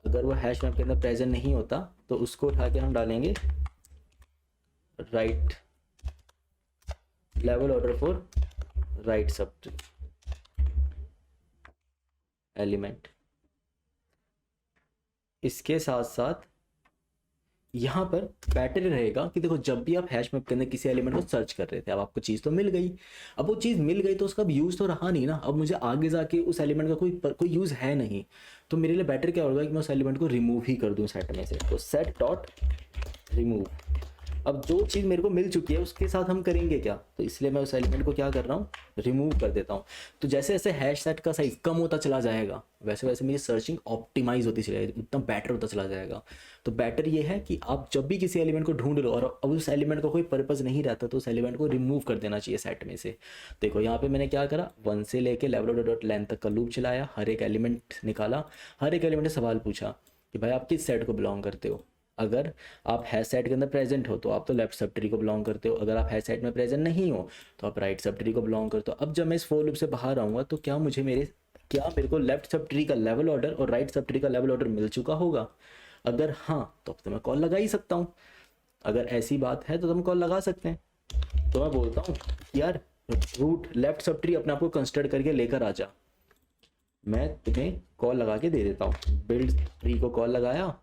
अगर वो हैश मैप के अंदर प्रेजेंट नहीं होता तो उसको उठा के हम डालेंगे right level order for right sub tree element. इसके साथ साथ यहाँ पर बेटर रहेगा कि देखो जब भी आप हैश मैप के अंदर किसी एलिमेंट को सर्च कर रहे थे, अब आपको चीज़ तो मिल गई, अब वो चीज़ मिल गई तो उसका अब यूज़ तो रहा नहीं ना, अब मुझे आगे जाके उस एलिमेंट का कोई यूज़ है नहीं, तो मेरे लिए बेटर क्या होगा कि मैं उस एलिमेंट को रिमूव ही कर दूँ सेट में से। तो सेट डॉट रिमूव, अब जो चीज़ मेरे को मिल चुकी है उसके साथ हम करेंगे क्या, तो इसलिए मैं उस एलिमेंट को क्या कर रहा हूँ, रिमूव कर देता हूँ। तो जैसे जैसे हैश सेट का साइज कम होता चला जाएगा वैसे वैसे मेरी सर्चिंग ऑप्टिमाइज होती चली जाएगी, उतना बेटर होता चला जाएगा। तो बेटर ये है कि आप जब भी किसी एलिमेंट को ढूंढ लो और अब उस एलिमेंट का कोई पर्पज़ नहीं रहता तो उस एलिमेंट को रिमूव कर देना चाहिए सेट में से। देखो यहाँ पे मैंने क्या करा, 1 से लेके लेवल डॉट लेंथ तक का लूप चलाया, हर एक एलिमेंट निकाला, हर एक एलिमेंट से सवाल पूछा कि भाई आप किस सेट को बिलोंग करते हो। अगर आप हैश सेट के अंदर प्रेजेंट हो तो आप तो लेफ्ट सब ट्री को बिलोंग करते हो, अगर आप हैश सेट में प्रेजेंट नहीं हो तो आप राइट सब ट्री को बिलोंग करते हो। अब जब मैं इस फोर लूप से बाहर आऊँगा तो क्या मेरे को लेफ्ट सब ट्री का लेवल ऑर्डर और राइट सब ट्री का लेवल ऑर्डर मिल चुका होगा? अगर हाँ तो अब तो मैं कॉल लगा ही सकता हूँ। अगर ऐसी बात है तो हम कॉल लगा सकते हैं। तो मैं बोलता हूँ यार रूट लेफ्ट सब ट्री अपने आप को कंसिडर करके लेकर आ जा, मैं तुम्हें कॉल लगा के दे देता हूँ। बिल्ड ट्री को कॉल लगाया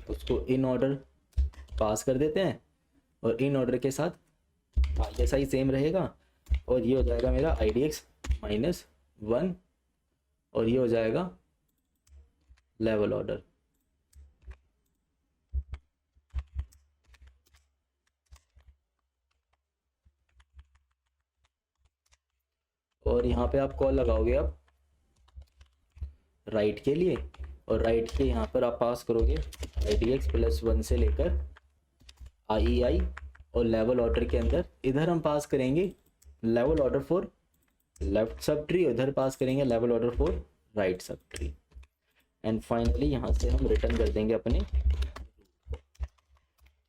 उसको इन ऑर्डर पास कर देते हैं और इन ऑर्डर के साथ ISI सेम रहेगा और ये हो जाएगा मेरा IDX -1 और ये हो जाएगा लेवल ऑर्डर। और यहाँ पे आप कॉल लगाओगे अब राइट के लिए और राइट के यहाँ पर आप पास करोगे IDX +1 से लेकर IEI और लेवल ऑर्डर के अंदर इधर हम पास करेंगे level order for left sub tree, इधर पास करेंगे level order for right sub tree and finally यहाँ से हम रिटर्न कर देंगे अपने।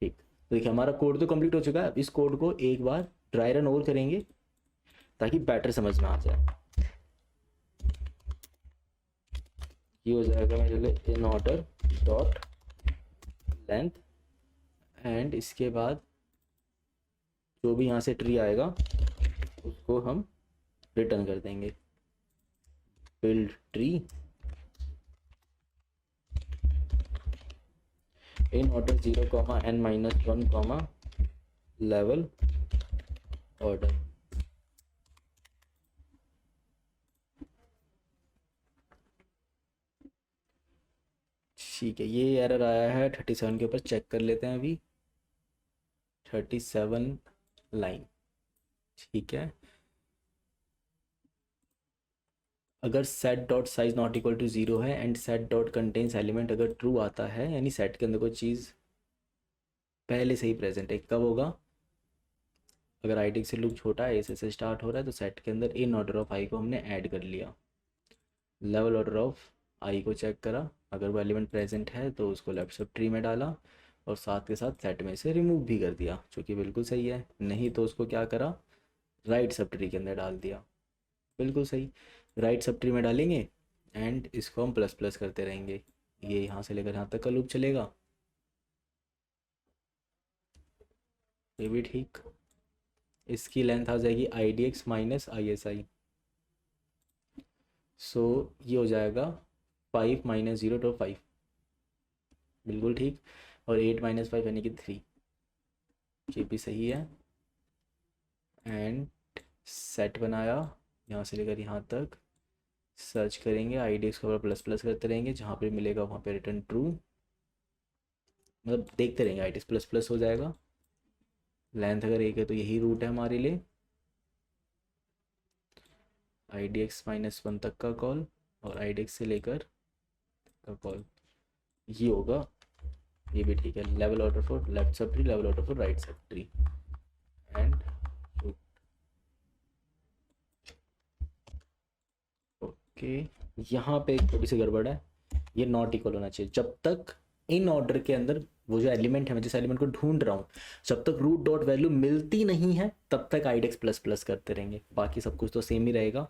ठीक, तो देखिए हमारा कोड तो कंप्लीट हो चुका है। अब इस कोड को एक बार ड्राई रन और करेंगे ताकि बैटर समझ में आ जाए। ये हो जाएगा मेरे लिए in order dot length and इसके बाद जो भी यहाँ से ट्री आएगा उसको हम रिटर्न कर देंगे build tree in order 0,n-1, level order. ठीक है, ये एरर आया है 37 के ऊपर, चेक कर लेते हैं अभी। 37 लाइन, ठीक है। अगर set dot size not equal to 0 है and set dot contains element अगर ट्रू आता है, यानी सेट के अंदर कोई चीज़ पहले से ही प्रेजेंट है, कब होगा? अगर IDX से लूप छोटा है, से स्टार्ट हो रहा है, तो सेट के अंदर इन ऑर्डर ऑफ आई को हमने ऐड कर लिया। लेवल ऑर्डर ऑफ आई को चेक करा, अगर वो एलिमेंट प्रेजेंट है तो उसको लेफ्ट सब ट्री में डाला और साथ के साथ सेट में से रिमूव भी कर दिया, जो कि बिल्कुल सही है। नहीं तो उसको क्या करा, राइट सब ट्री के अंदर डाल दिया, बिल्कुल सही। राइट सब ट्री में डालेंगे एंड इसको हम प्लस प्लस करते रहेंगे, ये यहाँ से लेकर यहाँ तक का लूप चलेगा, ये भी ठीक। इसकी लेंथ आ जाएगी IDX -ISI, सो ये हो जाएगा 5 - 0 तो 5, बिल्कुल ठीक। और 8 - 5 यानी कि 3, ये भी सही है। एंड सेट बनाया, यहाँ से लेकर यहाँ तक सर्च करेंगे, IDX को प्लस प्लस करते रहेंगे, जहाँ पे मिलेगा वहाँ पे रिटर्न ट्रू, मतलब देखते रहेंगे IDX प्लस प्लस हो जाएगा। लेंथ अगर एक है तो यही रूट है हमारे लिए, IDX -1 तक का कॉल और IDX से लेकर का कॉल ये होगा, ये भी ठीक है। Level order for left sub tree, level order for right sub tree and okay. यहाँ पे एक थोड़ी सी गड़बड़ है, ये नॉट इक्वल होना चाहिए। जब तक इन ऑर्डर के अंदर वो जो एलिमेंट है, मैं जिस एलिमेंट को ढूंढ रहा हूँ, जब तक रूट डॉट वैल्यू मिलती नहीं है तब तक IDX प्लस प्लस करते रहेंगे, बाकी सब कुछ तो सेम ही रहेगा।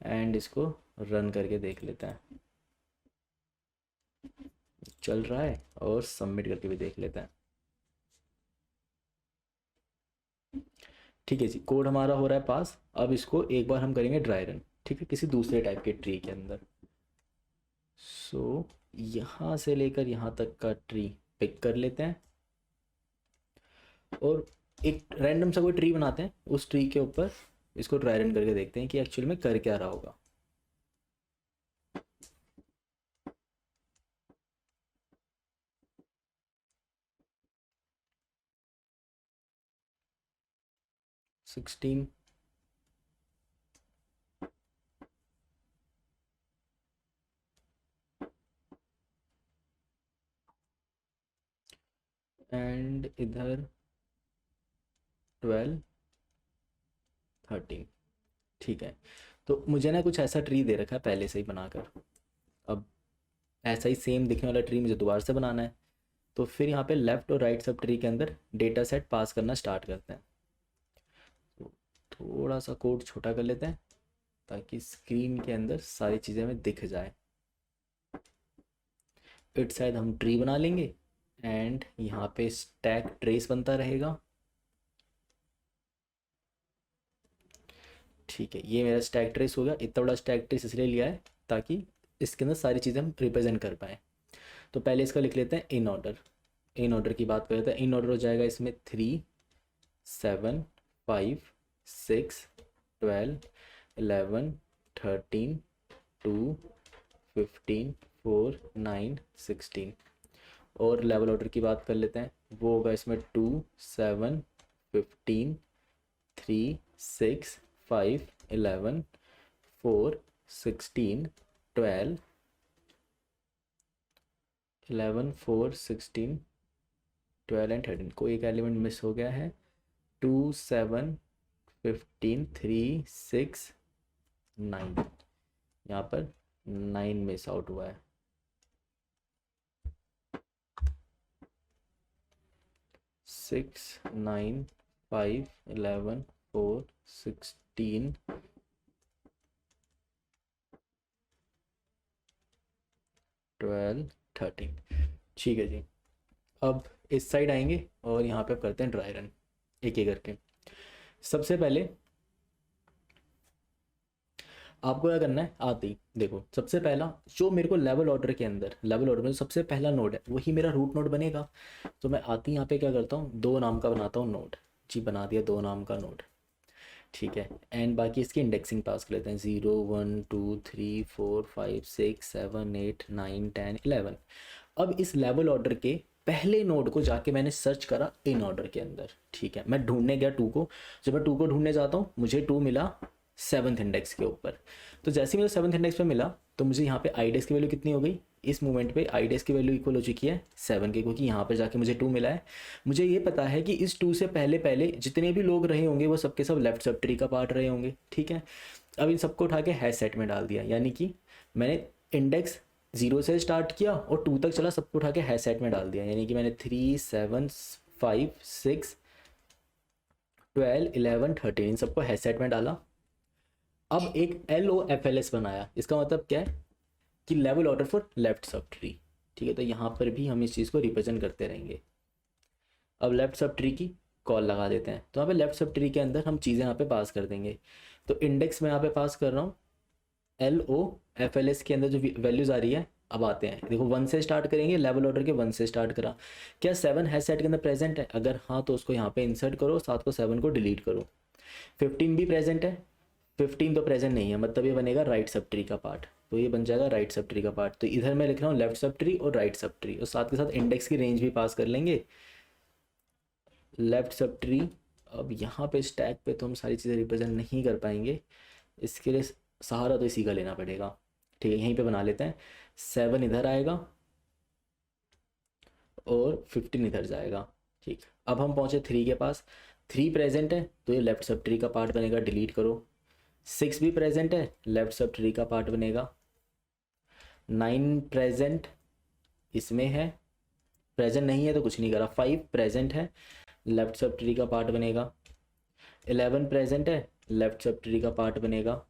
एंड इसको रन करके देख लेते हैं, चल रहा है, और सबमिट करके भी देख लेते हैं। ठीक है जी, कोड हमारा हो रहा है पास। अब इसको एक बार हम करेंगे ड्राई रन, ठीक है, किसी दूसरे टाइप के ट्री के अंदर। सो यहाँ से लेकर यहाँ तक का ट्री पिक कर लेते हैं और एक रैंडम सा कोई ट्री बनाते हैं, उस ट्री के ऊपर इसको ड्राई रन करके देखते हैं कि एक्चुअल में कर क्या रहा होगा। सिक्सटीन एंड इधर 12 13, ठीक है। तो मुझे ना कुछ ऐसा ट्री दे रखा है पहले से ही बनाकर, अब ऐसा ही सेम दिखने वाला ट्री मुझे दोबारा से बनाना है। तो फिर यहाँ पे लेफ्ट और राइट सब ट्री के अंदर डेटा सेट पास करना स्टार्ट करते हैं। तो थोड़ा सा कोड छोटा कर लेते हैं ताकि स्क्रीन के अंदर सारी चीज़ें हमें दिख जाए। इट साइड हम ट्री बना लेंगे एंड यहाँ पे स्टैक ट्रेस बनता रहेगा, ठीक है। ये मेरा स्टैक ट्रेस हो गया। इतना बड़ा स्टैक ट्रेस इसलिए लिया है ताकि इसके अंदर सारी चीज़ें हम रिप्रेजेंट कर पाएँ। तो पहले इसका लिख लेते हैं इन ऑर्डर। इन ऑर्डर की बात करते हैं, इन ऑर्डर हो जाएगा इसमें 3 7 5 6 12 11 13 2 15 4 9 16। और लेवल ऑर्डर की बात कर लेते हैं, वो होगा इसमें 2 7 15 3 6 5 11 4 16 12 11 4 16 12 एंड 13। कोई एक एलिमेंट मिस हो गया है, 2 7 15 3 6 9, यहाँ पर 9 मिस आउट हुआ है। 6 9 5 11 4 16 12 13। ठीक है जी, अब इस साइड आएंगे और यहाँ पे करते हैं ड्राई रन एक एक करके। सबसे पहले आपको क्या करना है, आते ही देखो सबसे पहला जो मेरे को लेवल ऑर्डर के अंदर, लेवल ऑर्डर में सबसे पहला नोड है वही मेरा रूट नोड बनेगा। तो मैं आती यहाँ पे क्या करता हूँ, 2 नाम का बनाता हूँ नोड जी, बना दिया 2 नाम का नोड। ठीक है, एंड बाकी इसकी इंडेक्सिंग पास कर लेते हैं, 0 1 2 3 4 5 6 7 8 9 10 11। अब इस लेवल ऑर्डर के पहले नोड को जाके मैंने सर्च करा इन ऑर्डर के अंदर। ठीक है, मैं ढूंढने गया 2 को। जब मैं 2 को ढूंढने जाता हूँ मुझे 2 मिला 7th इंडेक्स के ऊपर। तो जैसे ही मुझे 7th इंडेक्स पे मिला तो मुझे यहाँ पे आईडेक्स की वैल्यू कितनी हो गई, इस मोमेंट पे आईडेक्स की वैल्यू इक्वल हो चुकी है 7 के, क्योंकि यहाँ पर जाके मुझे 2 मिला है। मुझे ये पता है कि इस 2 से पहले पहले जितने भी लोग रहे होंगे वो सबके सब लेफ्ट सब ट्री का पार्ट रहे होंगे। ठीक है, अब इन सबको उठा के हैश सेट में डाल दिया, यानी कि मैंने इंडेक्स 0 से स्टार्ट किया और 2 तक चला, सबको उठा के हैश सेट में डाल दिया। यानी कि मैंने 3 7 5 6 12 11 13 इन सबको हैश सेट में डाला। अब एक LOFLS बनाया, इसका मतलब क्या है कि level order for left sub tree. ठीक है, तो यहाँ पर भी हम इस चीज़ को रिप्रेजेंट करते रहेंगे। अब लेफ्ट सब ट्री की कॉल लगा देते हैं, तो यहाँ पे लेफ्ट सब ट्री के अंदर हम चीज़ें यहाँ पे पास कर देंगे। तो इंडेक्स में यहाँ पे पास कर रहा हूँ, LOFLS के अंदर जो वैल्यूज़ आ रही है, अब आते हैं देखो 1 से स्टार्ट करेंगे, लेवल ऑर्डर के 1 से स्टार्ट करा। क्या 7 हैश सेट के अंदर प्रेजेंट है? अगर हाँ तो उसको यहाँ पे इंसर्ट करो, साथ को 7 को डिलीट करो। 15 भी प्रेजेंट है, 15 तो प्रेजेंट नहीं है, मतलब ये बनेगा राइट सब ट्री का पार्ट, तो ये बन जाएगा राइट सब ट्री का पार्ट। तो इधर मैं लिख रहा हूँ लेफ्ट सब ट्री और राइट सब ट्री, और साथ के साथ इंडेक्स की रेंज भी पास कर लेंगे, लेफ्ट सब ट्री। अब यहाँ पे स्टैक पे तो हम सारी चीज़ें रिप्रेजेंट नहीं कर पाएंगे, इसके लिए सहारा तो इसी का लेना पड़ेगा। ठीक है, यहीं पे बना लेते हैं, 7 इधर आएगा और 15 इधर जाएगा। ठीक, अब हम पहुँचे 3 के पास, 3 प्रेजेंट है तो ये लेफ्ट सब ट्री का पार्ट बनेगा, डिलीट करो। 6 भी प्रेजेंट है, लेफ्ट सब ट्री का पार्ट बनेगा। 9 प्रेजेंट इसमें है, प्रेजेंट नहीं है तो कुछ नहीं करा। 5 प्रेजेंट है, लेफ्ट सब ट्री का पार्ट बनेगा। 11 प्रेजेंट है, लेफ्ट सब ट्री का पार्ट बनेगा।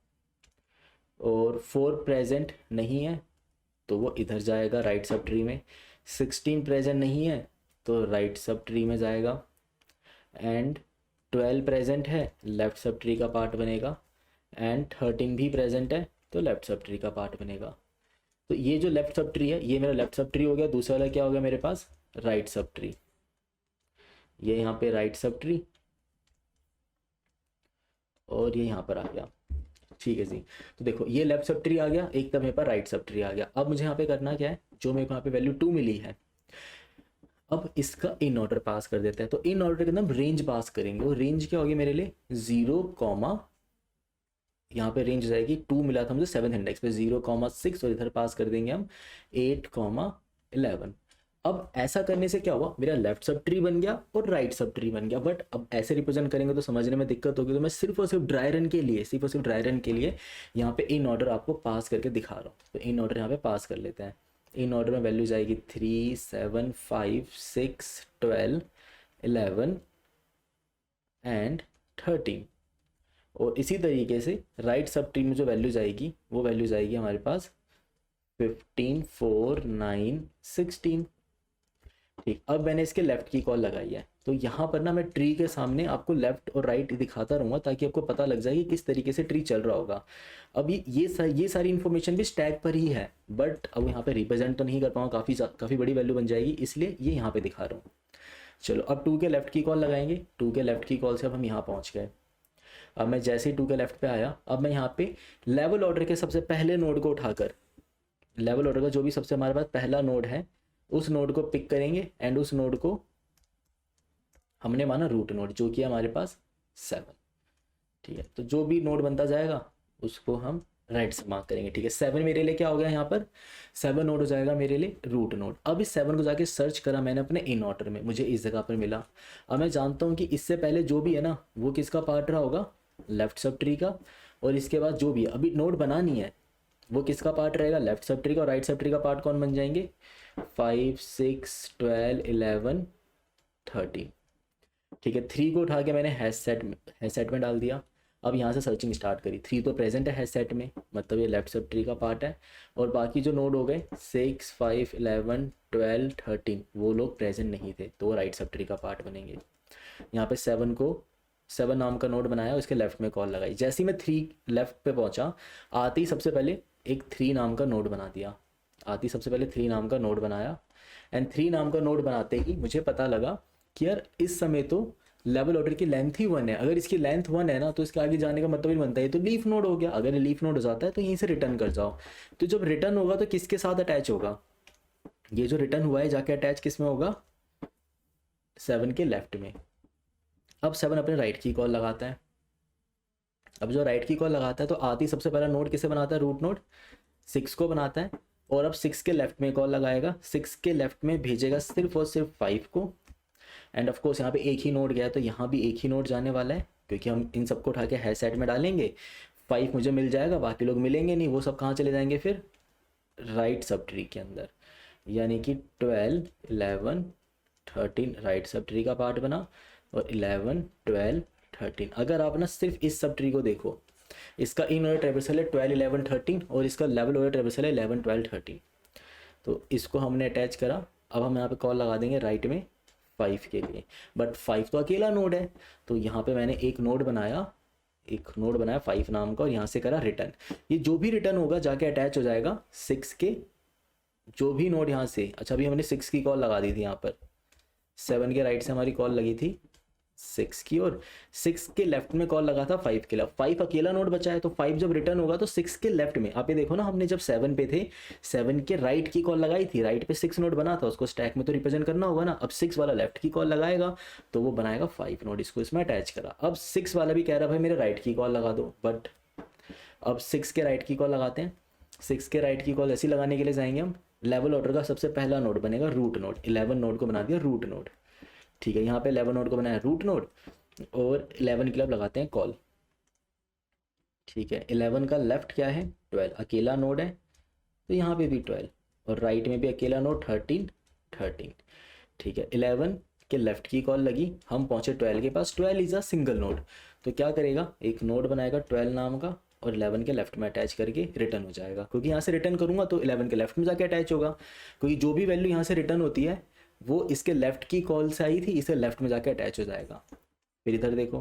और 4 प्रेजेंट नहीं है तो वो इधर जाएगा राइट सब ट्री में। 16 प्रेजेंट नहीं है तो राइट सब ट्री में जाएगा। एंड 12 प्रेजेंट है, लेफ्ट सब ट्री का पार्ट बनेगा। एंड 13 भी प्रेजेंट है तो लेफ्ट सब ट्री का पार्ट बनेगा। तो ये जो लेफ्ट सब ट्री है ये मेरा लेफ्ट सब ट्री हो गया। दूसरा वाला क्या हो गया मेरे पास, राइट सब ट्री। ये यहाँ पे राइट सब ट्री और ये यहाँ पर आ गया। ठीक है जी, तो देखो ये लेफ्ट सब ट्री आ गया, एक तब मेरे पास राइट सब ट्री आ गया। अब मुझे यहाँ पे करना क्या है, जो मेरे को यहाँ पे वैल्यू 2 मिली है, अब इसका इन ऑर्डर पास कर देते हैं। तो इन ऑर्डर के अंदर हम रेंज पास करेंगे, और रेंज क्या होगी मेरे लिए, 0, यहाँ पे रेंज जाएगी 2 मिला था मुझे 7th इंडेक्स पे, 0,6, और इधर पास कर देंगे हम 8,11। अब ऐसा करने से क्या हुआ, मेरा लेफ्ट सब ट्री बन गया और राइट सब ट्री बन गया। बट अब ऐसे रिप्रेजेंट करेंगे तो समझने में दिक्कत होगी, तो मैं सिर्फ और सिर्फ ड्राई रन के लिए, सिर्फ और सिर्फ ड्राई रन के लिए यहाँ पे इन ऑर्डर आपको पास करके दिखा रहा हूँ। तो इन ऑर्डर यहाँ पे पास कर लेते हैं। इन ऑर्डर में वैल्यू जाएगी 3 7 5 6 12 11 एंड 13। और इसी तरीके से राइट सब ट्री में जो वैल्यू जाएगी वो वैल्यू जाएगी हमारे पास 15 4 9 16। ठीक, अब मैंने इसके लेफ्ट की कॉल लगाई है, तो यहाँ पर ना मैं ट्री के सामने आपको लेफ्ट और राइट दिखाता रहूँगा ताकि आपको पता लग जाए कि किस तरीके से ट्री चल रहा होगा। अब ये सारी इन्फॉर्मेशन भी स्टैक पर ही है, बट अब यहाँ पे रिप्रेजेंट तो नहीं कर पाऊँगा, काफ़ी बड़ी वैल्यू बन जाएगी, इसलिए ये यहाँ पे दिखा रहा हूँ। चलो अब 2 के लेफ्ट की कॉल लगाएंगे। 2 के लेफ्ट की कॉल से अब हम यहाँ पहुँच गए। अब मैं जैसे ही 2 के लेफ्ट पे आया, अब मैं यहाँ पे लेवल ऑर्डर के सबसे पहले नोड को उठाकर, लेवल ऑर्डर का जो भी सबसे हमारे पास पहला नोड है उस नोड को पिक करेंगे एंड उस नोड को हमने माना रूट नोड, जो कि हमारे पास 7। ठीक है, तो जो भी नोड बनता जाएगा उसको हम राइट से मार्क करेंगे। ठीक है, 7 मेरे लिए क्या हो गया, यहाँ पर 7 नोड हो जाएगा मेरे लिए रूट नोड। अब इस 7 को जाके सर्च करा मैंने अपने इन ऑर्डर में, मुझे इस जगह पर मिला। अब मैं जानता हूँ कि इससे पहले जो भी है ना वो किसका पार्ट रहा होगा, लेफ्ट सब ट्री का, और इसके बाद जो भी अभी नोड बनानी है वो किसका पार्ट रहेगा, लेफ्ट सब ट्री का। और राइट सब ट्री का पार्ट कौन बन जाएंगे, 5 6 12 11 13। ठीक है, 3 को उठा के मैंने हैश सेट में डाल दिया। अब यहाँ से सर्चिंग स्टार्ट करी, 3 तो प्रेजेंट है हैश सेट में, मतलब ये लेफ्ट सब ट्री का पार्ट है। और बाकी जो नोड हो गए 6 5 11 12 13 वो लोग प्रेजेंट नहीं थे, तो वो राइट सब ट्री का पार्ट बनेंगे। यहाँ पे 7 नाम का नोड बनाया, उसके लेफ्ट में कॉल लगाई। जैसे ही मैं 3 लेफ्ट पे पहुँचा, आते ही सबसे पहले एक 3 नाम का नोड बना दिया। आती सबसे पहले 3 नाम का नोड बनाया एंड 3 नाम का नोड बनाते ही मुझे पता लगा कि यार इस समय तो लेवल ऑर्डर की लेंथ ही 1 है। अगर इसकी लेंथ 1 है ना तो इसके आगे जाने का मतलब ही बनता है, तो लीफ नोड हो गया। अगर लीफ नोड हो जाता है तो यहीं से रिटर्न कर जाओ। तो जब रिटर्न होगा तो किसके साथ अटैच होगा, ये जो रिटर्न हुआ है जाके अटैच किस में होगा, 7 के लेफ्ट में। अब 7 अपने राइट की कॉल लगाता है। अब जो राइट की कॉल लगाता है तो आती सबसे पहला नोड किसे बनाता है, रूट नोड 6 को बनाता है। और अब 6 के लेफ्ट में कॉल लगाएगा, 6 के लेफ्ट में भेजेगा सिर्फ और सिर्फ 5 को। एंड ऑफ कोर्स यहाँ पे एक ही नोड गया तो यहाँ भी एक ही नोड जाने वाला है, क्योंकि हम इन सबको उठा के हैश सेट में डालेंगे। 5 मुझे मिल जाएगा, बाकी लोग मिलेंगे नहीं, वो सब कहाँ चले जाएंगे फिर, राइट सब ट्री के अंदर। यानी कि 12 11 13 राइट सब ट्री का पार्ट बना, और 11 12 13। अगर आप ना सिर्फ इस सब ट्री को देखो, इसका इन ऑर्डर ट्रेवर्सल है 12 11 13 और इसका लेवल ऑर्डर ट्रेवर्सल है 11 12 13। तो इसको हमने अटैच करा। अब हम यहाँ पे कॉल लगा देंगे राइट में 5 के लिए, बट 5 तो अकेला नोड है, तो यहाँ पे मैंने एक नोड बनाया 5 नाम का, और यहाँ से करा रिटर्न। ये जो भी रिटर्न होगा जाके अटैच हो जाएगा 6 के जो भी नोड यहाँ से। अच्छा, अभी हमने 6 की कॉल लगा दी थी, यहाँ पर 7 के राइट से हमारी कॉल लगी थी 6 की, और 6 के लेफ्ट में कॉल लगा था 5 के लिए। 5 अकेला नोड बचा है, तो 5 जब रिटर्न होगा तो 6 के लेफ्ट में, आप ये देखो ना, हमने जब 7 पे थे 7 के राइट की कॉल लगाई थी, राइट पे 6 नोड बना था, उसको स्टैक में तो रिप्रेजेंट करना होगा ना। अब 6 वाला लेफ्ट की कॉल लगाएगा तो वो बनाएगा 5 नोड, इसको इसमें अटैच करा। अब 6 वाला भी कह रहा भाई मेरे राइट की कॉल लगा दो, बट अब 6 के राइट की कॉल लगाते हैं। 6 के राइट की कॉल ऐसी लगाने के लिए जाएंगे हम, लेवल ऑर्डर का सबसे पहला नोड बनेगा रूट नोड। 11 नोड को बना दिया रूट नोड। ठीक है, यहाँ पे 11 नोड को बनाया रूट नोड, और 11 के लिए लगाते हैं कॉल। ठीक है, 11 का लेफ्ट क्या है, 12 अकेला नोड है, तो यहाँ पे भी 12, और राइट में भी अकेला नोड 13 13। ठीक है, 11 के लेफ्ट की कॉल लगी, हम पहुँचे 12 के पास। 12 इज़ अ सिंगल नोड, तो क्या करेगा, एक नोड बनाएगा 12 नाम का, और 11 के लेफ्ट में अटैच करके रिटर्न हो जाएगा। क्योंकि यहाँ से रिटर्न करूँगा तो 11 के लेफ्ट में जाके अटैच होगा, क्योंकि जो भी वैल्यू यहाँ से रिटर्न होती है वो इसके लेफ्ट की कॉल से आई थी, इसे लेफ्ट में जाके अटैच हो जाएगा। फिर इधर देखो,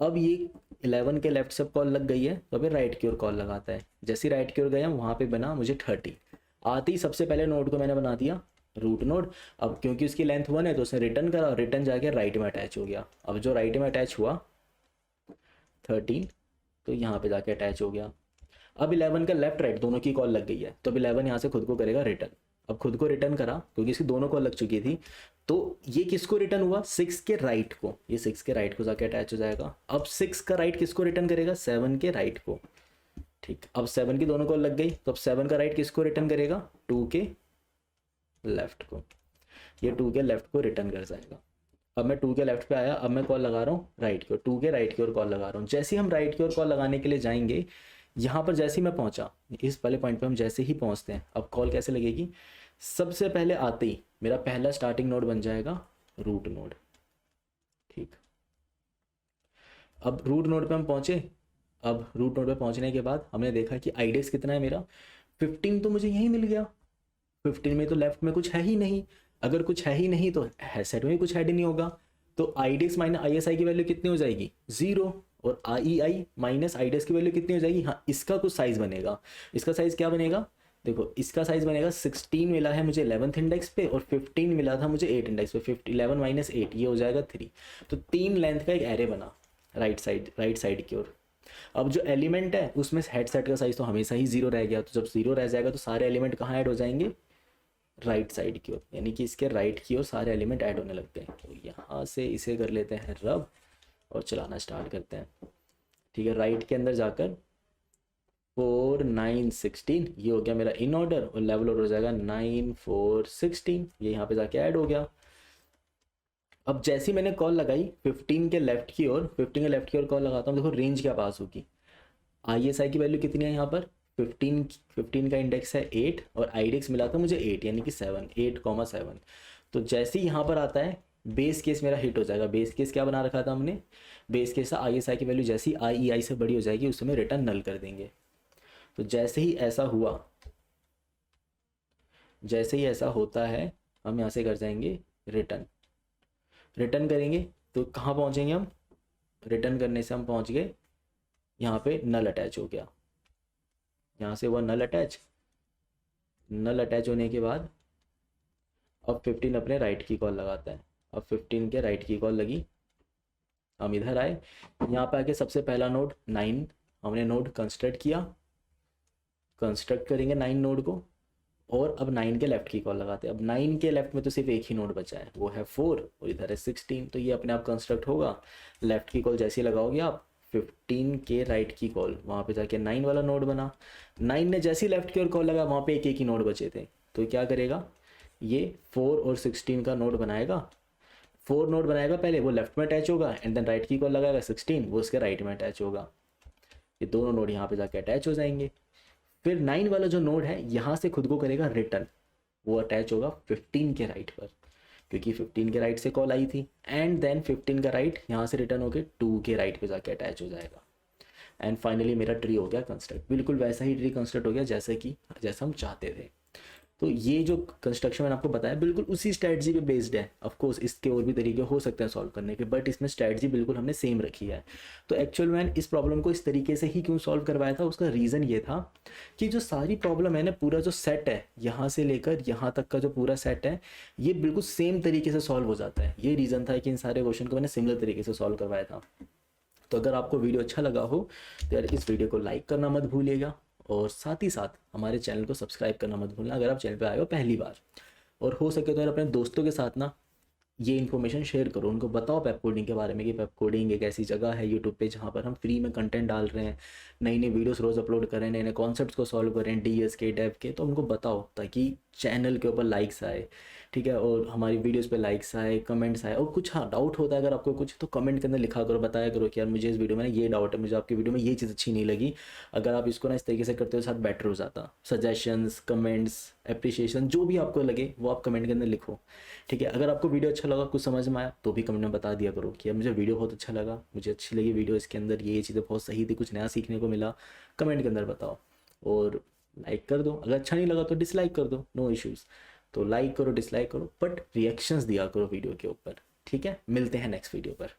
अब ये 11 के लेफ्ट सब कॉल लग गई है, तो अभी राइट की ओर कॉल लगाता है। जैसे राइट की ओर गया वहाँ पे बना मुझे 30। आते ही सबसे पहले नोड को मैंने बना दिया रूट नोड। अब क्योंकि उसकी लेंथ 1 है तो उसने रिटर्न करा, रिटर्न जाके राइट में अटैच हो गया। अब जो राइट में अटैच हुआ 13, तो यहाँ पे जाके अटैच हो गया। अब 11 का लेफ्ट राइट दोनों की कॉल लग गई है, तो अब 11 यहाँ से खुद को करेगा रिटर्न। अब खुद को रिटर्न करा क्योंकि इसकी दोनों कॉल लग चुकी थी, तो ये किसको रिटर्न हुआ, 6 के राइट को। ये 6 के राइट को जाके अटैच हो जाएगा। अब 6 का राइट किसको रिटर्न करेगा, 7 के राइट को। ठीक, अब 7 की दोनों कॉल लग गई, तो अब 7 का राइट किसको रिटर्न करेगा, 2 के लेफ्ट को। ये 2 के लेफ्ट को रिटर्न कर जाएगा। अब मैं 2 के लेफ्ट पे आया, अब मैं कॉल लगा रहा हूँ राइट की ओर, 2 के राइट की ओर कॉल लगा रहा हूँ। जैसे ही हम राइट की ओर कॉल लगाने के लिए जाएंगे, यहाँ पर जैसे ही मैं पहुँचा, इस वाले पॉइंट पे हम जैसे ही पहुँचते हैं, अब कॉल कैसे लगेगी, सबसे पहले आते ही मेरा पहला स्टार्टिंग नोड बन जाएगा रूट नोड। ठीक, अब रूट नोड पे हम पहुँचे। अब रूट नोड पे पहुँचने के बाद हमने देखा कि आईडेक्स कितना है मेरा, 15 तो मुझे यहीं मिल गया। 15 में तो लेफ्ट में कुछ है ही नहीं, अगर कुछ है ही नहीं तो हैश सेट में भी कुछ ऐड नहीं होगा। तो IDX माइनस ISI की वैल्यू कितनी हो जाएगी 0, और IEI माइनस IDX की वैल्यू कितनी हो जाएगी, हाँ इसका कुछ साइज बनेगा। इसका साइज क्या बनेगा, देखो इसका साइज बनेगा 16 मिला है मुझे 11th इंडेक्स पे, और 15 मिला था मुझे 8 इंडेक्स पे, 11 माइनस 8 ये हो जाएगा 3। तो 3 लेंथ का एक एरे बना राइट साइड की ओर। अब जो एलिमेंट है उसमें हेड सेट का साइज तो हमेशा ही 0 रह गया, तो जब 0 रह जाएगा तो सारे एलिमेंट कहाँ ऐड हो जाएंगे, राइट साइड की ओर, यानी कि इसके राइट की ओर सारे एलिमेंट ऐड होने लगते हैं। तो यहाँ से इसे कर लेते हैं रब और चलाना स्टार्ट करते हैं। ठीक है, राइट के अंदर जाकर 4 9 16 ये हो गया मेरा इन ऑर्डर, और लेवल ऑर्डर हो जाएगा 9 4 16, ये यहाँ पे जाके ऐड हो गया। अब जैसी मैंने कॉल लगाई 15 के लेफ्ट की ओर, 15 के लेफ्ट की ओर कॉल लगाता हूँ, देखो रेंज क्या पास होगी, ISI की वैल्यू कितनी है यहाँ पर 15 का इंडेक्स है 8, और IDX मिला था मुझे 8 यानी कि 7 8,7। तो जैसे ही यहाँ पर आता है बेस केस मेरा हिट हो जाएगा। बेस केस क्या बना रखा था हमने, बेस केस था ISI की वैल्यू जैसी IEI से बड़ी हो जाएगी उस समय रिटर्न नल कर देंगे। तो जैसे ही ऐसा हुआ, जैसे ही ऐसा होता है हम यहाँ से कर जाएंगे रिटर्न करेंगे। तो कहाँ पहुँचेंगे हम, रिटर्न करने से हम पहुँच गए यहाँ पे नल अटैच हो गया, यहाँ से हुआ नल अटैच होने के बाद अब 15 अपने राइट की कॉल लगाता है। अब 15 के राइट की कॉल लगी, हम इधर आए, यहाँ पे आके सबसे पहला नोड 9 हमने नोड कंस्ट्रक्ट किया, कंस्ट्रक्ट करेंगे 9 नोड को, और अब 9 के लेफ्ट की कॉल लगाते हैं। अब 9 के लेफ्ट में तो सिर्फ एक ही नोड बचा है, वो है 4, और इधर है 16, तो ये अपने आप कंस्ट्रक्ट होगा। लेफ्ट की कॉल जैसे ही लगाओगे आप 15 के राइट की कॉल, वहाँ पे जाके 9 वाला नोड बना। 9 ने जैसे ही लेफ्ट की ओर कॉल लगा वहाँ पे एक ही नोड बचे थे, तो क्या करेगा ये 4 और 16 का नोड बनाएगा। 4 नोड बनाएगा पहले, वो लेफ्ट में अटैच होगा, एंड देन राइट की कॉल लगाएगा 16, वो उसके राइट में अटैच होगा। ये दोनों नोड यहाँ पे जाके अटैच हो जाएंगे। फिर 9 वाला जो नोड है यहाँ से खुद को करेगा रिटर्न, वो अटैच होगा 15 के राइट पर, क्योंकि 15 के राइट से कॉल आई थी, एंड देन 15 का राइट यहाँ से रिटर्न होकर 2 के राइट पे जाके अटैच हो जाएगा। एंड फाइनली मेरा ट्री हो गया कंस्ट्रक्ट, बिल्कुल वैसा ही ट्री कंस्ट्रक्ट हो गया जैसा हम चाहते थे। तो ये जो कंस्ट्रक्शन मैंने आपको बताया बिल्कुल उसी स्ट्रैटेजी पे बेस्ड है। ऑफ कोर्स इसके और भी तरीके हो सकते हैं सॉल्व करने के, बट इसमें स्ट्रैटेजी बिल्कुल हमने सेम रखी है। तो एक्चुअल में इस प्रॉब्लम को इस तरीके से ही क्यों सॉल्व करवाया था, उसका रीज़न ये था कि जो सारी प्रॉब्लम है ना, पूरा जो सेट है यहाँ से लेकर यहाँ तक का जो पूरा सेट है, ये बिल्कुल सेम तरीके से सॉल्व हो जाता है। ये रीज़न था कि इन सारे क्वेश्चन को मैंने सिमिलर तरीके से सॉल्व करवाया था। तो अगर आपको वीडियो अच्छा लगा हो तो यार इस वीडियो को लाइक करना मत भूलिएगा, और साथ ही साथ हमारे चैनल को सब्सक्राइब करना मत भूलना अगर आप चैनल पे आए हो पहली बार। और हो सके तो यार अपने दोस्तों के साथ ना ये इन्फॉर्मेशन शेयर करो, उनको बताओ पेप कोडिंग के बारे में कि पेप कोडिंग एक ऐसी जगह है यूट्यूब पे जहाँ पर हम फ्री में कंटेंट डाल रहे हैं, नई नई वीडियोस रोज़ अपलोड कर रहे हैं, नए नए कॉन्सेप्ट्स को सॉल्व कर रहे हैं, DS के डेव के। तो उनको बताओ ताकि चैनल के ऊपर लाइक्स आए, ठीक है, और हमारी वीडियोस पे लाइक्स आए, कमेंट्स आए, और कुछ हाँ डाउट होता है अगर आपको कुछ तो कमेंट के अंदर लिखा करो, बताया करो कि यार मुझे इस वीडियो में ये डाउट है, मुझे आपकी वीडियो में ये चीज़ अच्छी नहीं लगी। अगर आप इसको ना इस तरीके से करते हो साथ बेटर हो जाता। सजेशंस, कमेंट्स, एप्रिशिएशन जो भी आपको लगे वो आप कमेंट के अंदर लिखो, ठीक है। अगर आपको वीडियो अच्छा लगा, कुछ समझ में आया तो भी कमेंट में बता दिया करो कि यार मुझे वीडियो बहुत अच्छा लगा, मुझे अच्छी लगी वीडियो, इसके अंदर ये चीज़ें बहुत सही थी, कुछ नया सीखने को मिला, कमेंट के अंदर बताओ। और लाइक कर दो, अगर अच्छा नहीं लगा तो डिसलाइक कर दो, नो इश्यूज़। तो लाइक करो, डिसलाइक करो, बट रिएक्शंस दिया करो वीडियो के ऊपर, ठीक है। मिलते हैं नेक्स्ट वीडियो पर।